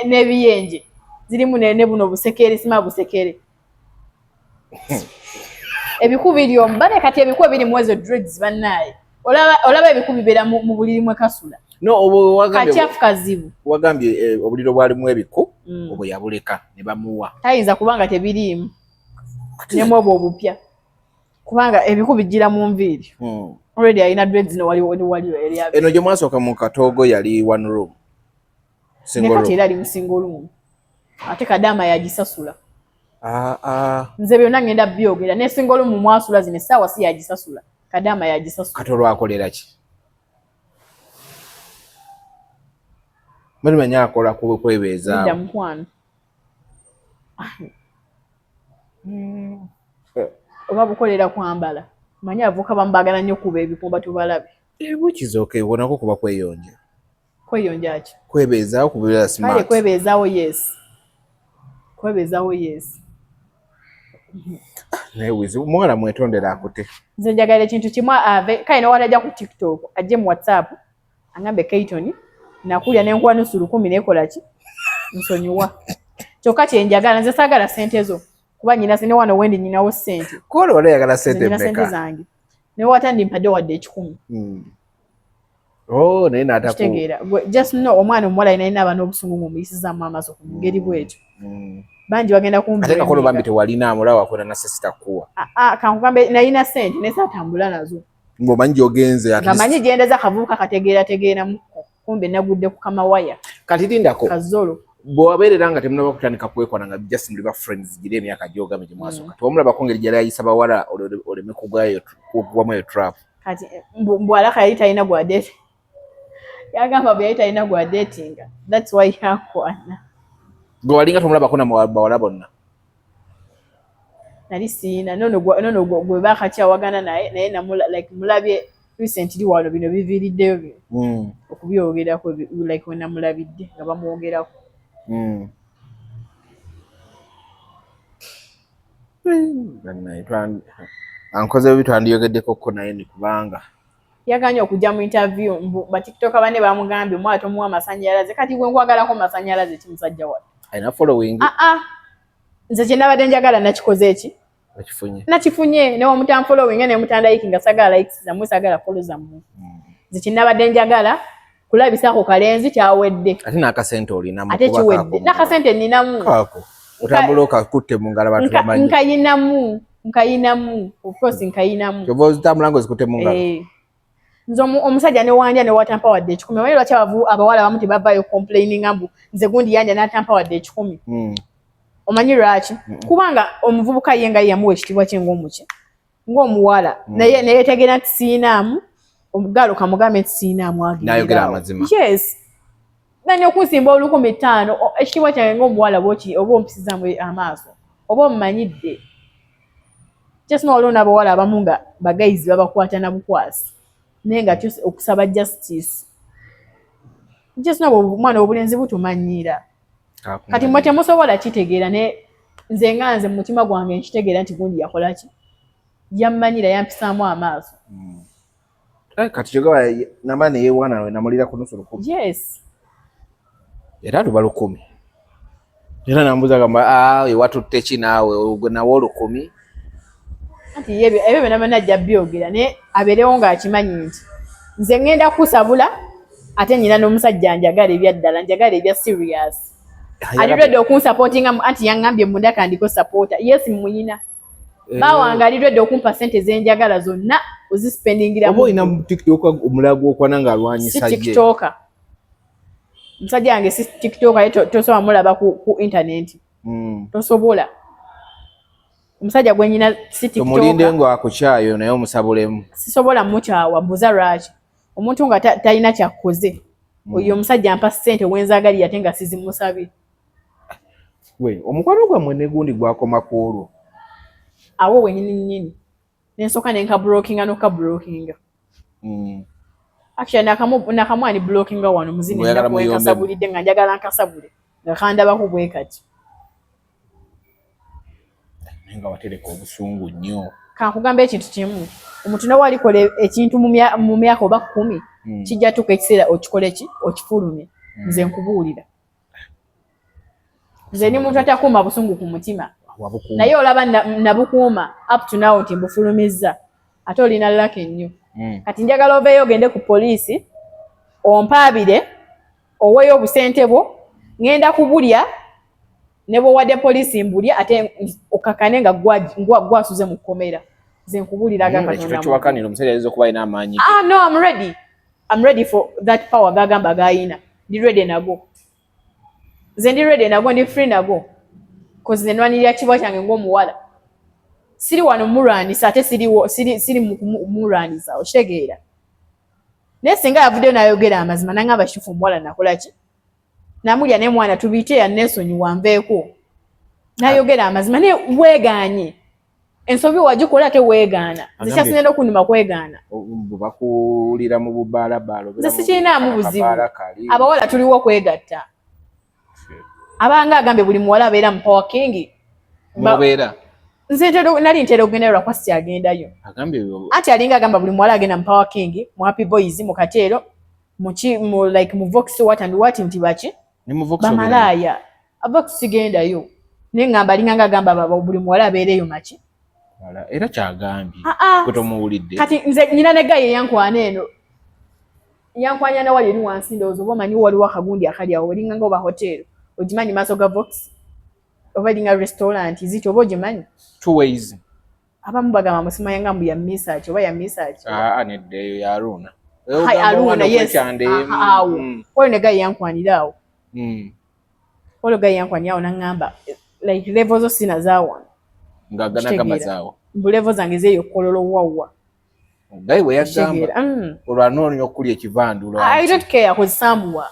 n'ebiyenje zirimu ne buno busekere sima busekere ebiku biri omu bane kati ebiku ebirimu ezo dreads bannaaye olaba ebiku bibeera mu buliri mwe kasula kakyafu kazibu wagambye obuliro bwalimu ebiku obwo yabuleka ne bamuwa tayinza kubanga tebiriimu nemu obwo obupya kubanga ebiku bijjira mu nviiri already ayina dreads no waliwo eri abe eno gye mwasooka mu Katogo yali one room single nekati room era ali mu single room ate Kadama yagisasula nze byonna ngenda byogera ne single room mwasula zino essaawa si yagisasula Kadama yagisasula kati olwakolera ki mali manya akola kwebeezaawo Lidda mukwano oba bukolera kwambala manyi avuka bambagala nnyo kuba ebikumba tubalabe bukizoka ebonako kuba kweyonja kweyonja ki kwebeezaawo kubeera kale smart kwebeezaawo yes naye wizi muwala mwetondera akute nze njagala ekintu kimu ave kale newala ajja ku TikTok ajje mu WhatsApp angambe Kayton nakulya nenkuwa nusu 10 nekola ki nsonyiwa kyokka kyenjagala nze saagala ssente zo kuba nyina sene wano wendi nyinawo ssente kola wala yagala ssente mmeka zange newata ndi mpadde wadde 10 naye naataku kitegeera just no omwana omuwala alina aba n'obusungu mumuyisizaamu amaaso ku ngeri bwetyo bangi bagenda ate kakolo bambi tewalina amulawo akwena na sesita kuwa kankugambe nalina ssente naye saatambula nazo ng'omanyi gy'ogenze ngamanyi gyendeza kavubuka kategeerategeeramu kumbe nagudde ku kamawaya kati lindako kazolo bw'abeerera nga temunaba kutandika kwekwana nga just muli ba friends giri emyaka gy'ogambe gye mwasooka tewamulabako ngeri gyali ayisa bawala oleme kugwamu eyo trap kati mbwalaka yali talina gwadete yagamba bwe yali talina gwadetinga thats why yakwana gwe walinga tomulabako na bawala bonna nali siina nono gwe bakakyawagana naye like mulabye recently wano bino biviiriddeyo bino okubyogerako like wenamulabidde nga bamwogerako ankoze bitwandiyogeddekoko naye ni kubanga yaganye okujja mu interview batiktoka bane bamugambye omwana tomuwa amasannyalaze kati gwe nkwagalako masannyalaze kimusajja wala alina following nze kyenabadde njagala nakikoze eki nakifunye newamutanfollowing nemutanda like nga sagala likes zammwe sagala follow zammwe nze kyenabadde njagala kulabisako kalenzi kyawedde ate n'akasente olinamu ate kiwedde n'akasente ninamu kako otambula okakutte mu ngalo abantu bamanyi nkayinamu of course nkayinamu kyova ozitambula nga ozikutte mu ngalo nze omusajja newanja newatampa wadde 10 omanyi lwaki abawala abamu tebavaayo complaininga mbu nze gundi yanja n'atampa wadde 10 omanyi lwaki kubanga omuvubuka ye nga yamuwa ekitiibwa kye ng'omuwala naye tegera nti siinaamu omugalo kamugambe nti siinaamu nayogera amazima yes nani okunsimba 15,000 ekitiibwa kyange ng'omuwala oba ompisizaamu amaaso oba omumanyidde just n'olwona abawala abamu nga bagayizi babakwata na bukwasi naye nga okusaba justice just omwana obulenzi butumanyira kati mwe temusobola kitegeera nze mu mutima gwange nkitegeera nti gundi yakola ki yammanyira yampisaamu amaaso kati kyogaba namba neyewaana we namulira ku nusu 10 yes era luba 10 era nambuza gamba ewatutte ki naawe gwe nawe 10 anti ebyo byonna najja byogera naye abeerewo ng'akimanyi nti nze ngenda kusabula ate nyina n'omusajja njagala ebyaddala njagala ebya serious alirwedde okunsupportinga anti yaŋŋambye munda kandiko supporter yes muyina bawange alirwedde okumpa sente zenjagala zonna ozispendingira oba olina mu TikTok omulago okwana ng'alwanyisa si tiktoka musajja wange si tiktoka ye tosobola mulaba ku internet tosobola omusajja gwe nyina si tiktoka omulinde ng'akukyayo naye omusabulemu sisobola mukyawa mbuza lwaki omuntu nga talina kyakkoze oyo omusajja ampa ssente wenzagali ate nga sizimusabye omukwano gwammwe negundi gwakoma ku olwo awo wenyini nensooka nenkabulookinga nokabulookinga actually nakamwani bulookinga wano muzinenkasabulidde nga njagala nkasabule nga kandabako bwe kati nga watereka obusungu nnyo kankugamba ekintu kimu omuntu nawe alikola ekintu mu myaka oba 10 kijja tuka ekiseera okikole ki okifulumye nze nkubuulira nze ni muntu atakuuma busungu ku mutima naye olaba nabukuuma up to now nti mbufulumizza ate olina laka ennyo kati njagala oveeyo ogende ku poliisi ompaabire oweeyo obusente bwo ngenda kubulya ne bwe wadde poliisi mbulya ate okakane nga gwasuze mu kkomera nze nkubuliraga ekifo Katonda kiwakanira omusajja ayinza okuba alina amaanyi no, I'm ready for that power gagamba gayina ndi ready nago nze ndi ready nago ndi free nago cause nze nwanirira kibwa kyange ng'omuwala siri wano mulwanisa ate siri mulwanisa okitegeera naye singa yavuddeyo n'ayogera amazima nangamba kifu omuwala nakola ki namulya ne mwana tubiyite yanneesonyiwa nveeko n'ayogera amazima naye weegaanye ensobi wagikola ate weegaana nze kyasinenda okunnuma kwegaana bakuwulira mu bubaalabaala nze sikirinaamu buzibu abawala tuliwo kwegatta abanga agambye buli muwala abeera mu power king mubeera nze nali ntera okugenda lwa kwasi agendayo ati alinga agamba buli muwala agenda mu power king mu happy boys mu katero mu vox what and what nti baki bamalaaya avox sigendayo naye ngamba alinga agamba buli muwala abeereyo maki era kyagambye kwetomuwulidde kati nze nyina ne gaye yankwana eno yankwanya na wali ni wansi ndowooza oba omanyi waliwo akagundi akali awo olinga nga oba hotero ogimanyi maaso ga vox oba linga restaurant ziti oba ogimanyi two ways abamu bagamba musima nga mbu ya misaki oba ya misaki neddeeyo ya Aruna Aruna yes awo wali ne gaye yankwanira awo wali gaye yankwanira awo nangamba like level zo sina zawo ngagana kama zawo level zange zeyo kololo wawa gaye we yagamba olwanoonya okulya ekivandulo I don't care kuzisambuwa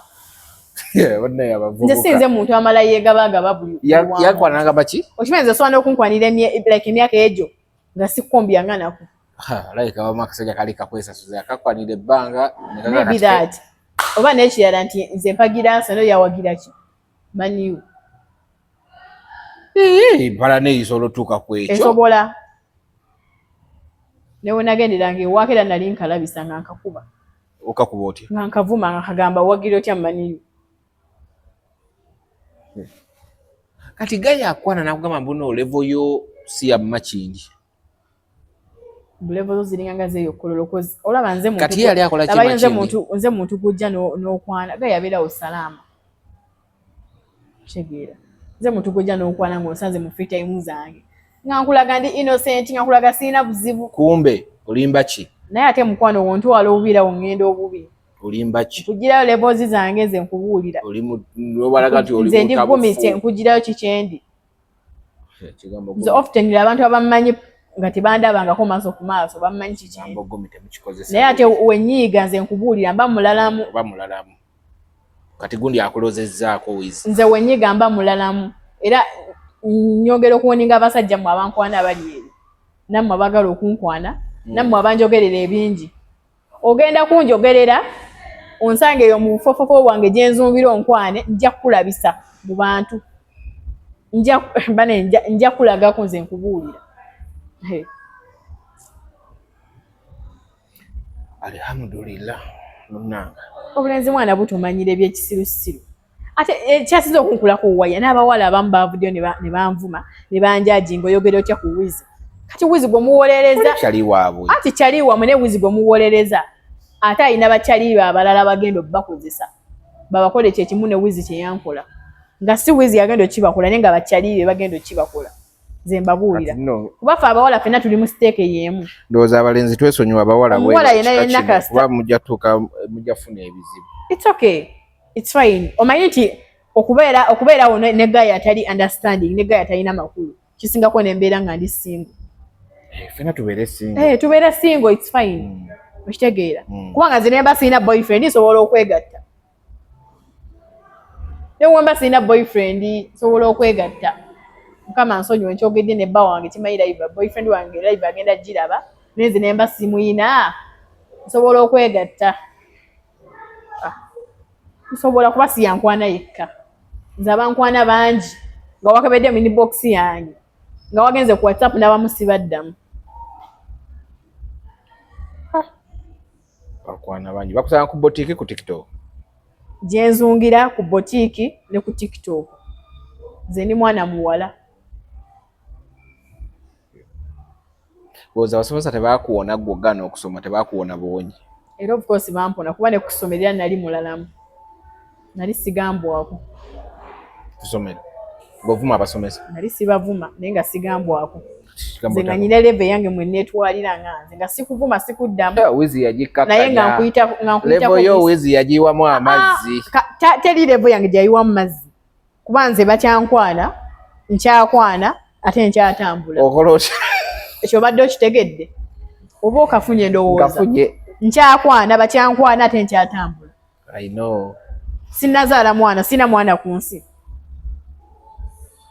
wonna yabavubuka nze sinze muntu amala yegabagaba buli yakwananga baki okimenze soana okunkwanira like emyaka ejo nga sikombi nako like abamakasajja kali kakwesasuza yakakwanira ebbanga maybe that oba nekirala nti nze mpagira nsano yawagira ki maniu mpala neyisobola otuuka ku ekyo esobola newe nagenderanga ewaako era nali nkalabisa nga nkakuba okakuba otya nga nkavuma nga kagamba wagira otya maniu kati gaye akwana nakugamba mbuno level yo si ya makindi level zo ziringa nga zeyo kololo kozi olaba nze muntu kati yali akola ki nze muntu gujja n'okwana gaye abeerawo salama chegeera nze muntu gujja n'okwana ng'osanze mu free time zange nga nkulaga ndi innocent nga nkulaga sina buzibu kumbe olimba ki naye ate mukwano wontu wala obubira ongenda obubi olimba ki nkugirayo levels zange nze nkubuulira obalaga nti oli nze ndi gumise nkugirayo kikyendi nze often abantu abamanyi nga tebandabangako maaso ku maaso bamanyi kikyendi naye ate wenyiiga nze nkubuulira mba mulalamu kati gundi akulozezzaako wizi nze wenyiiga mba mulalamu era nyongera okuwoninga abasajja mmwe abankwana abali eri nammwe abagala okunkwana nammwe abanjogerera ebingi ogenda kunjogerera onsange eyo mu bufofofo bwange gye nzumbira onkwane nja kukulabisa mu bantu nja kulagako nze nkubuulira alhamdulillah munanga obulenzi mwana butumanyira ebyekisirusiru ate kyasiza okunkulako waya n'abawala abamu bavuddeyo ne banvuma ne banjaji ng'oyogera otya ku wizi kati wizi gwe muwolereza ati kyali wammwe ne wizi gwe muwolereza ate alina bakyali abalala bagenda obbakozesa babakole kyekimu ne wizi kyeyankola nga si wizi yagenda okibakola naye nga bakyali be bagenda okibakola nze mbabuulira kubafe abawala fenna tuli mu siteeke y'emu ndowooza abalenzi twesonyiwa abawala omuwala yenna yenna kasita mujja funa ebizibu it's okay it's fine omanyi nti okubeerawo ne gaya atali understanding ne gaya atalina makulu kisingako nembeera nga ndi single fena tubeere single tubeere single it's fine okitegeera kubanga nze nemba sirina boyfriend nsobola okwegatta newemba sirina boyfriend nsobola okwegatta mukama nsonyiwe nkyogedde ne bba wange kimanyi live boyfriend wange live agenda giraba nenze nemba simuyina nsobola okwegatta nsobola kuba siyankwana yekka nze abankwana bangi nga wakabedde mini box yange nga wagenze ku WhatsApp n'abamu sibaddamu bakwana bangi bakusanga ku boutique ku TikTok gye nzungira ku boutique ne ku TikTok nze ndi mwana muwala boza abasomesa tebakuwona gwogana okusoma tebakuwona buwonyi era of course bampona kuba ne kusomerera nali mulalamu nali sigambwako kusomera ng'ovuma abasomesa nali sibavuma naye nga sigambwako nze nga nyina level yange mwe netwalira nganze nga sikuvuma sikuddamu wizi yagikakanya naye nga nkuyita level yo wizi yagiwamu amazzi teri level yange gyayiwamu mazzi kuba nze bakyankwana nkyakwana ate nkyatambula okola otya ekyo obadde okitegedde oba okafunye endowooza ngafunye nkyakwana bakyankwana ate nkyatambula I know sinnazaala mwana sina mwana ku nsi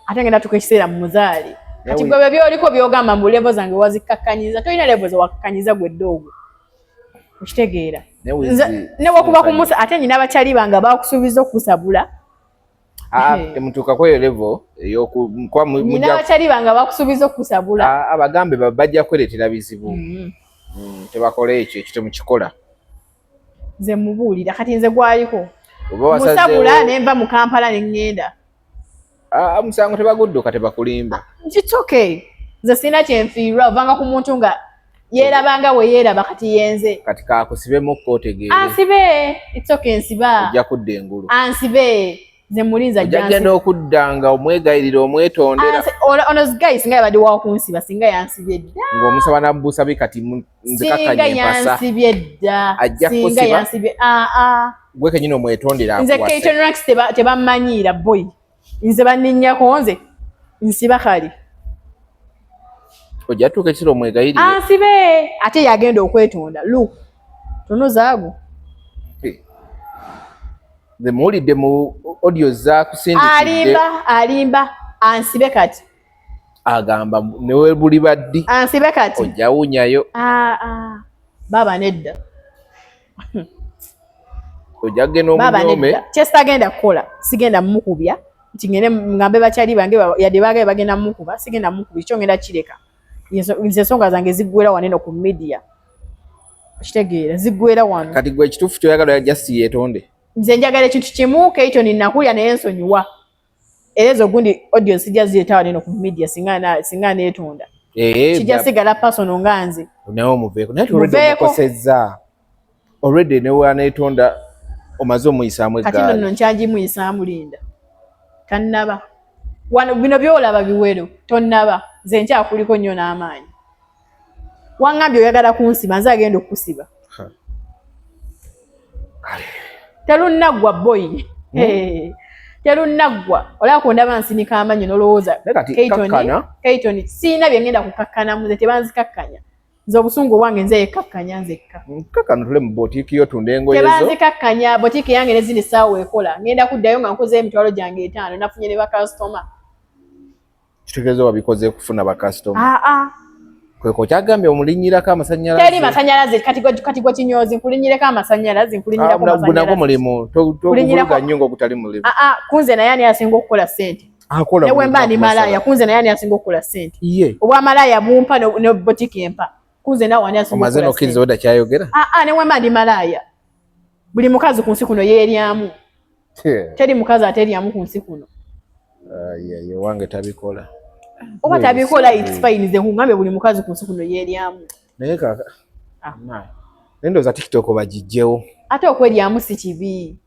ate ngenda tuka ekiseera mu muzaali kati gwe byoliko byogamba mu levo zange wazikakkanyiza tolina levo ze wakakkanyiza gwe ddoogo okitegeera ne wakuba kumusa ate nyina abakyali bange bakusuubiza okusabula temutuuka kweyo level nyina abakyali bange bakusuubiza okusabula abagambe bajja kwereetera bizibu tebakola ekyo temukikola nze mubuulira kati nze gwaliko musabula nenva mu Kampala neŋŋenda musango tebagudduka tebakulimba it's okay nze sina kyenfiirwa ovanga ku muntu nga yeerabanga we yeeraba kati yenze kati kakusibemu kootegeere ansibe it's okay nsiba ojja kudda engulu ansibe nze mulinza ojjagenda okuddanga omwegayirira omwetondera ono guys nga yabadde wakunsiba singa yansibye dda ng'omusaba nabbusabi kati nze kakkanya empasa yansibye dda singa yansibye gwe kenyini omwetondera nze Kayton Rax tebammanyiira boy nze banninnyako nze nsiba kali ojja tuuka ekiro omwegayirire ansibe ate yagenda okwetonda lu tunuzaago nze muwulidde mu audio zakusindikidde alimba ansibe kati agamba newe buli baddi ansibe kati ojja wunyayo baba nedda ojja kugenda omunyome kyesitagenda kukola sigenda mumukubya nti ngende ngambe bakyali bange yadde bagaye bagenda mumukuba sigenda mumukuba ekyo ngenda kireka nze ensonga zange ziggwera waneno ku media okitegeera ziggwera wano kati gwe ekituufu kyoyagala just yeetonde nze njagala ekintu kimu Kayton nakulya naye nsonyiwa era ezo gundi audio sijja zireeta waneno ku media singa neetonda kijja sigala personal nga nze naye omuveeko naye omukosezza already newaneetonda omaze omuyisaamu eggaali kati nno nkyagimuyisaamu linda tannaba wano bino byolaba biwero tonnaba nze nkyakuliko nnyo n'amaanyi wangambye oyagala kunsiba nze agenda okusiba terunaggwa boyi terunaggwa olaba kundaba nsinika amanyi nolowooza Kayton siina bye ngenda kukakkanamu nze tebanzikakkanya nze obusungu bwange nze yekakkanya nzekka kakkana tule mu botiiki yo tunda engoye zo tebanzikakkanya botiiki yange nezindi essaawa ekola ngenda kuddayo nga nkoze emitwalo gyange 5 nafunye ne bakasitoma kitegeeza wabikoze kufuna bakasitoma kweko kyagambye omulinnyirako amasannyalaze teri masannyalaze kati gwe kinyozi nkulinnyireko amasannyalaze nkulinnyirako masannyalaze mulimu tokuvuga nnyo ng'ogutali mulimu kunze naye ani asinga okukola ssente newe mba ndi malaaya kunze naye ani asinga okukola ssente obwa malaaya bumpa ne botiki empa kunze nawe ani asinga omaze n'okkiriza oda kyayogera newe mba ndi malaaya buli mukazi ku nsi kuno yeeryamu teri mukazi ateryamu ku nsi kuno wange tabikola oba tabikola it's fine nze nkuŋŋambye buli mukazi ku nsi kuno yeeryamu naye kaka nendooza TikTok bagijjewo ate okweryamu si kibi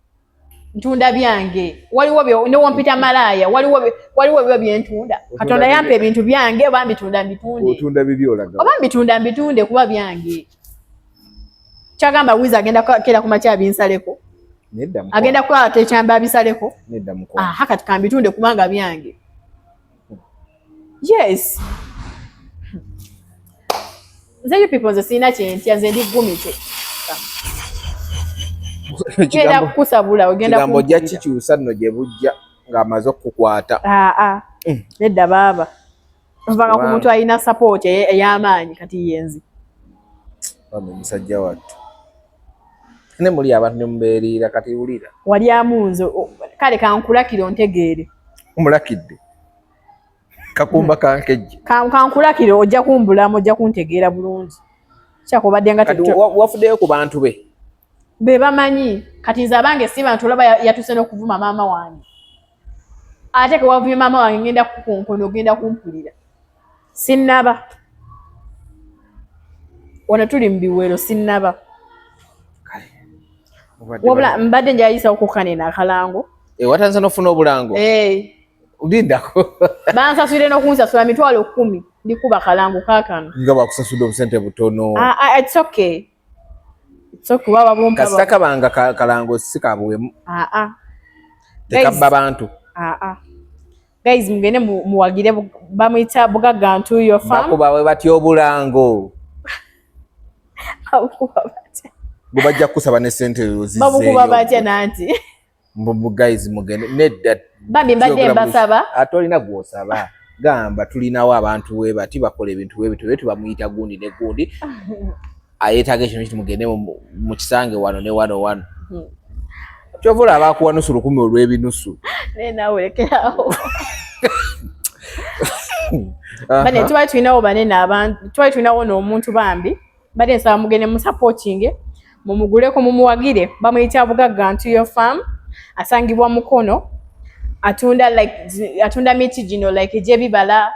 ntunda byange waliwo newompita malaaya waliwo biba byentunda katonda yampa ebintu byange oba mbitunda mbitunde otunda bibi olaga oba mbitunda mbitunde kuba byange kyagamba wiza agenda kera ku makya binsaleko agenda kukola tekyamba abisaleko kati kambitunde kubanga byange yes nze you people nze siina kyentya nze ndi gumite genda kukusabula ogenda kigambo ojja kikyusa nno gye bujja ng'amaze okukukwata nedda baaba ovanga ku muntu alina support ey'amaanyi kati yenzi musajja wattu ne muli abantu ne mubeeriira kati wulira wali amunze kale kankulakire ontegeere omulakidde kakumba kankejje kankulakire ojja kumbulamu ojja kuntegeera bulungi kyakobadde nga wafuddeyo ku bantu be bamanyi kati nze abange si bantu olaba yatuse n'okuvuma maama wange ate ke wavumye maama wange ngenda kukunkono ogenda kumpulira sinnaba wano tuli mu biwero sinnaba wabula mbadde njayisa okukkane akalango watanza n'ofuna obulango lindako bansasulire n'okunsasula 10,000 ndikuba kalangu kaakano nga bakusasudde obusente butono. It's okay. It's okay baba bumpa kasita kabanga kalango si kabuwemu. Tekabba bantu. Guys mugende muwagire bamuyita Bugagga Ntuuyo Farm. Bakuba we batyo obulango. Bubajja kusaba ne sente ozize. Babukuba batya nanti. Guys mugende nedda. Bambi mbadde mbasaba. Atolina gwosaba. Gamba tulinawo abantu we bati bakola ebintu we bitu bamuyita gundi ne gundi. Ayetaga ekintu mugende mu kisange wano ne wano. Kyovula abakuwa nusu 10 olw'ebinusu. Nawe lekerawo. Bane tuba tulinawo banene abantu, tuba tulinawo n'omuntu bambi, bade nsaba mugende mu supporting, mumuguleko mumuwagire, bamuyita Bugagga Ntuuyo Farm, asangibwa Mukono, atunda miti gino like egy'ebibala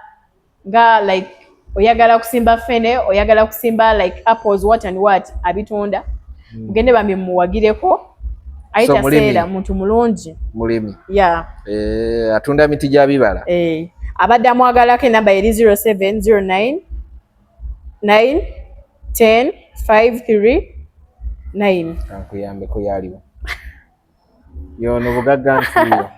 nga like oyagala kusimba fene, oyagala kusimba like apples what and what abitunda. Mugende bambi mumuwagireko. Aita seera muntu mulungi. Mulimi. Yeah. Atunda miti gya bibala. Abadde amwagalako enamba eri 0709 910 539. Ankuyambe ko yaliwo. Yono Bugagga Ntuuyo.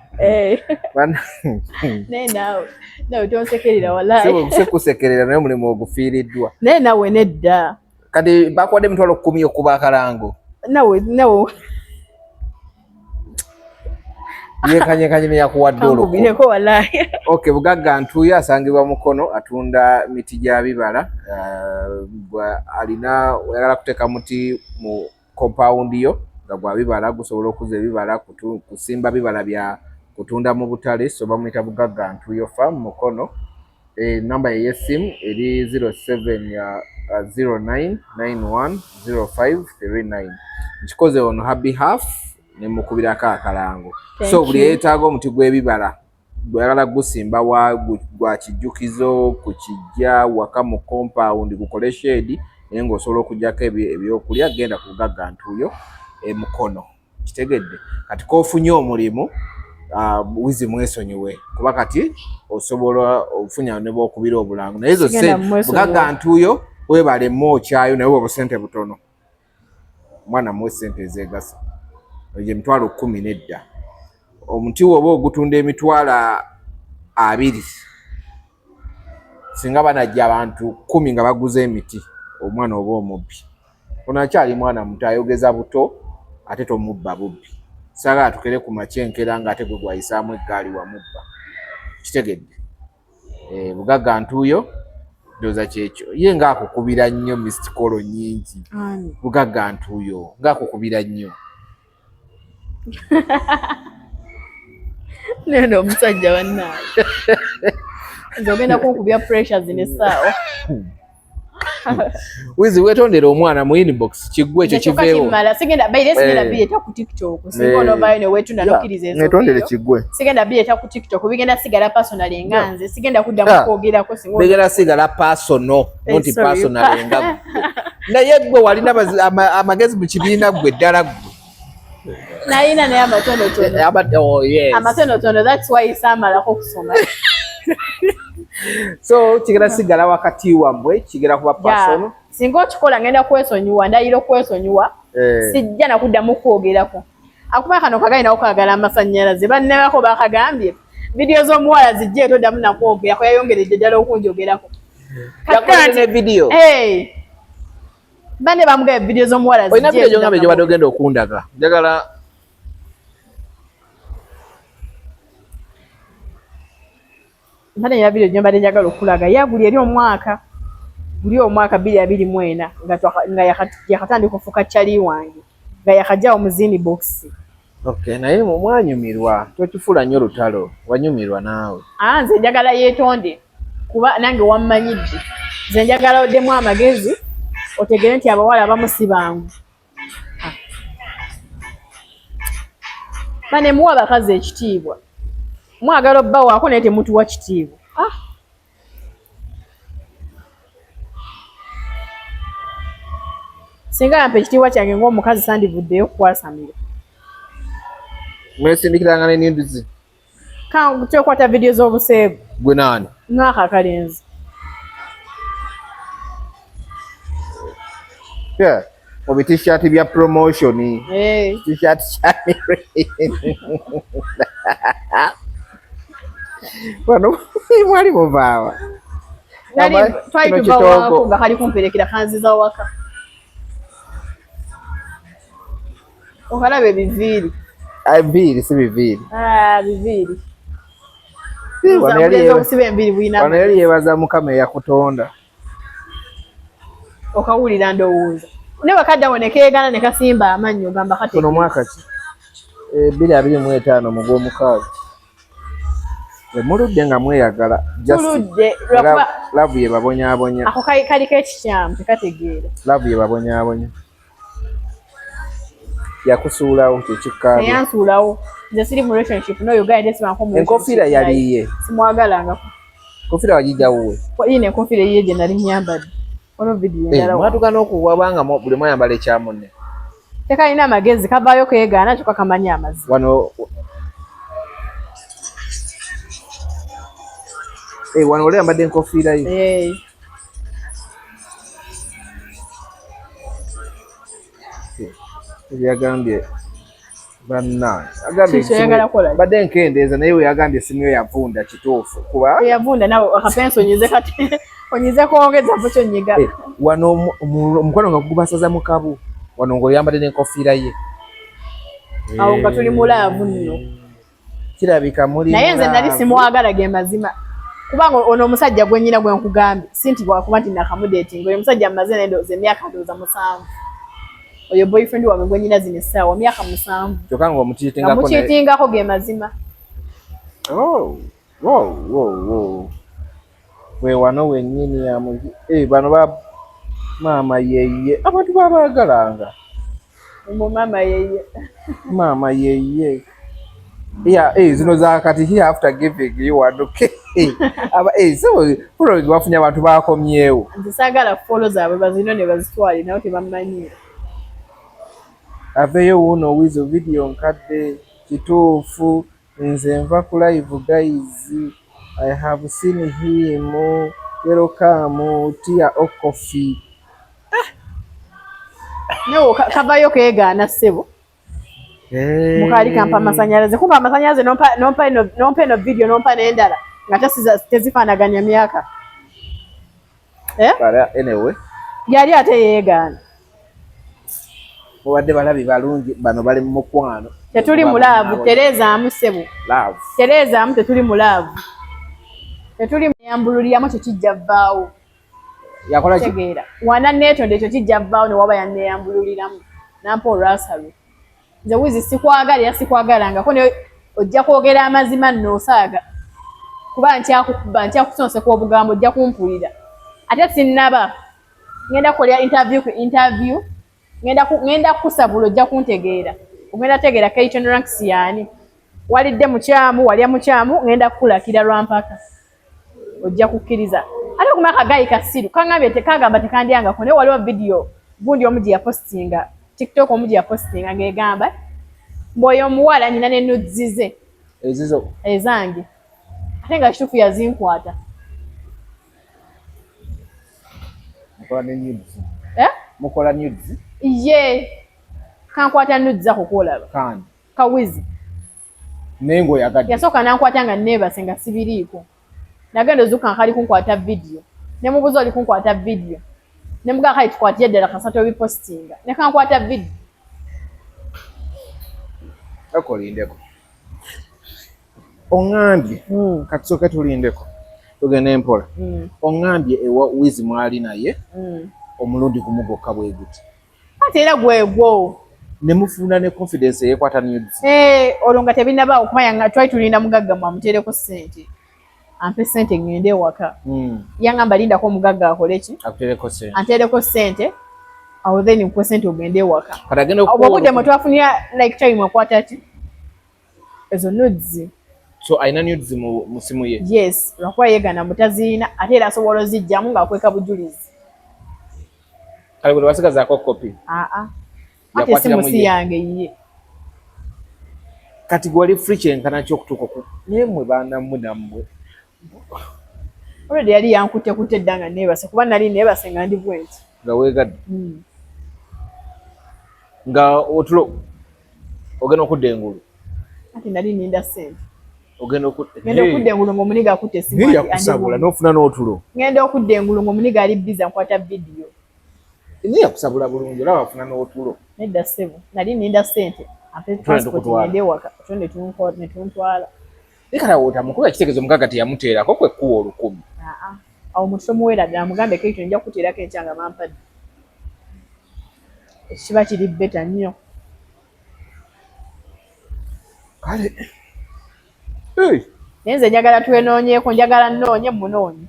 Nawe tonsekerera wallahi. Sebo kusekerera naye mulimu ogufiiriddwa. Nawe nedda. Kati bakwadde emitwalo 10 okuba akalango. Nawe. Kanye ne yakuwadde olwo. Okay, Bugagga Ntuuyo asangibwa Mukono, atunda miti gya bibala. Alina oyagala kuteeka muti mu compound yo nga gwa bibala gusobola okuza ebibala kusimba bibala bya kutunda mu butale, so bamuyita Bugagga Ntuuyo Farm Mukono. Namba ye yesimu eri 0709910539. Nkikoze ono happy half ne mukubirako akalango. So buli yeetaaga omuti gw'ebibala gwagala gusimba gwa kijjukizo ku kijja waka mu compound gukole shade naye ng'osobola okugyako ebyokulya genda ku Bugagga Ntuuyo Mukono. Kitegedde kati koofunye omulimu wizi mwesonyiwe kuba kati osobola ofunya ne bw'okubira obulango naye zo Bugagga Ntuuyo webalemu okyayo naye obusente butono mwana mu sente ezegasa oje mitwalo 10 nedda omuti woba ogutunda emitwalo 2 singa banajja abantu 10 nga baguze emiti omwana oba omubbi onakyali mwana muto ayogeza buto ate tomubba bubbi saga atukere ku makyenkera nga ate gwe gwayisaamu eggaali wamubba kitegedde Bugagga Ntuuyo ndoza kyekyo ye ngaakukubira nnyo mistikolo nnyingi Bugagga Ntuuyo ngaakukubira nnyo neno omusajja wannaye nzogenda kunkubya pressures n'essaawa wizi wetondera omwana mu inbox kiggwe ekyo kiveewo sigenda bireeta ku TikTok singa onovayo newetunda nokkiriza ezo netondere kiggwe sigenda bireeta ku TikTok bigenda sigala personal nga nze sigenda kuddamu kwogerako bigenda sigala personal nti personal nga naye gwe walina amagezi mu kibiina gwe ddala gwe nayina naye amatonotono that's why saamalako kusoma so kigera sigala wakati wambwe kigera kuba personal singa okikola ngenda kwesonyiwa ndayira okwesonyiwa sijja nakuddamu kwogerako akuba kano kagalinawo kwagala amasannyalaze bannabako bakagambye vidiyo z'omuwala zijja etoddamu nakwogerako yayongeredde ddala okunjogerako kakane video bane bamugaye vidiyo z'omuwala zijja olina vidiyo gyongambe gye badde ogenda okundaga njagala mpane ya video nyamba njagala okulaga yaguli eri omwaka 2024 nga yakatandika okufuuka kyali wange nga yakajja omuzini box. Okay, naye mwanyumirwa tokifula nnyo lutalo wanyumirwa naawe. Nze njagala yeetonde kuba nange wammanyidde nze njagala oddemu amagezi otegere nti abawala abamu si bangu. Bane muwa abakazi ekitiibwa mwagala obbawaako naye temutuwa kitiibwa. Singa yampa ekitiibwa kyange ng'omukazi sandivuddeyo kukwasamira. Mwesindikiranga n'enduzi. Kanga tekwata vidiyo z'obuseegu. Gwe nani? Mwaka kalenzi. Obi t-shirt bya promotion. T-shirt chani. Wano mwali mubawa. Nali twali tubawa nga kali kumperekera kanziza waka. Okalabe biviri. Biviri si biviri. Biviri. Wano yali yebaza Mukama yakutonda. Okawulira ndowooza. Ne bakaddawo ne keegana ne kasimba amannyo gamba kati. Kuno mwaka ki? 2025 mu gw'omukaaga. Muludde nga mweyagala. Muludde love ye babonyaabonya. Ako kaliko ekikyamu tekategeera. Love ye babonyaabonya. Yakusuulawo kyekikkaabya. Yansuulawo. Nze siri mu relationship n'oyo guy ndesibanko mu enkofiira yali ye. Simwagalangako. Enkofiira wagijja wuwe. Yine enkofiira ye gye nali nyambadde. Ono video endala. Mwatuka n'okuwabanga buli mwayambala ekyamunne. Tekalina amagezi kavaayo keegaana kyokka kamanya amazzi. Wano wano oli yambadde enkofiira ye. Yagambye banna badde nkendeeza naye we yagambye essimu yo yavunda kituufu kuba yavunda nawe akapenso onyize kati onyize kwongeza ku kyonyiga wano omukono nga gubasaza mu kabu wano ng'oyambadde n'enkofiira ye awo nga tuli mulaavu nno kirabika muli naye nze nali simwagala ge mazima kubanga ono omusajja gwe nnyina gwe nkugambye si nti bwakuba nti nakamudeetinga oyo omusajja mmaze nendooza emyaka ndooza 7 oyo boyfriend wange gwe nnyina zino essaawa myaka 7 kyokka ngaomukiitingako ge mazima we wano wennyini bano ba maama yeye abantu babaagalanga maama yeye zino za kati here after giving you waduke so following bafunye abantu bakomyewo nzisaagala follow zaabwe bazino ne bazitwale nawe tebamanyire aveyo wuno wizo video nkadde kituufu nze nva ku live guys I have seen him welcome tia okofi no kavayo keegaana ssebo mukali kampa amasanyalaze kumpa amasanyalaze nompa eno video nompa n'endala nga tezifaanaganya myaka anyway yali ate yeegaana obadde balabi balungi bano bali mu mukwano tetuli mulaavu terezaamu ssebo terezaamu tetuli mulaavu tetuli yambululiramu kyo kijja vaawo yakola tegeera wana neetonde ekyo kijja vaawo ne waba yanneeyambululiramu nampa olwasalo nze wizi sikwagala era sikwagalangako ne ojja kwogera amazima nnoosaaga kuba nkyakukuba nkyakusonseka obugambo ojja kumpulira ate sinnaba ngenda kukolera interview ngenda kusabula ojja kuntegeera ogenda tegeera Kayton Ranks yaani walidde mukyamu walya mukyamu ngenda kukulakira lwampaka ojja kukkiriza ate okumaka gayi kasiru kangambye tekagamba tekandyangako naye waliwo video gundi omu gye yapostinga TikTok omu gye yapostinga ng'egamba mboyo omuwala nyina n'ennuzi ezizo ezange ate nga kituufu yazinkwata mukola nudes ye kankwata nudes ako kwolaba kandi kawizi naye ng'oyagadde yasooka nankwata nga neebase nga sibiriiko nagenda ozuuka nkali kunkwata video ne mubuzi oli kunkwata video ne mugaa kali tukwatira ddala kasatu obipostinga ne kankwata video akolindeko oŋŋambye katusooke tulindeko tugende empola oŋŋambye ewa wizi mwali naye omulundi gumu gwokka bwe guti ate era gwegwo ne mufuna ne confidence eyekwata nudes olwo nga tebinabaawo kumanya nga twali tulinda mugagga mwamuteereko ssente ampe ssente ngende ewaka yangamba lindako omugagga akole ki anteereko ssente awo then nkuwe ssente ogende ewaka obudde mwe twafunira like time akwata ki ezo nudes so alina nudes mu simu ye yes lwakuba yeegana mutaziina ate era asobola ozijjamu ng'akweka bujulizi kale bwe basigazaako kopi ate esimu si yange ye kati gwali free kyenkana ky'okutuuka ku naye mmwe baanammwe nammwe olwedde yali yankuttekutte edda nga neebase kuba nali neebase nga ndi bwenti nga weegadde nga otulo ogenda okudda engulu ati nali ninda sente ogenda okudda ngenda okudda engulu ng'omuniga akutte essimu naye yakusabula n'ofuna n'otulo ngenda okudda engulu ng'omuniga ali biza nkwata vidiyo naye yakusabula bulungi olaba wafuna n'otulo nedda ssebo nali ninda sente ampe transport ngende ewaka otwo ne tuntwala ekala wotamukuba ekitegezo omukaga teyamuteerako kwe kkuwa 1000 awo muto muwera ddala mugambe keito nja kuteerako enkyanga mampadde ekiba kiri beta nnyo kale naye nze njagala twenoonyeeko njagala nnoonye munoonye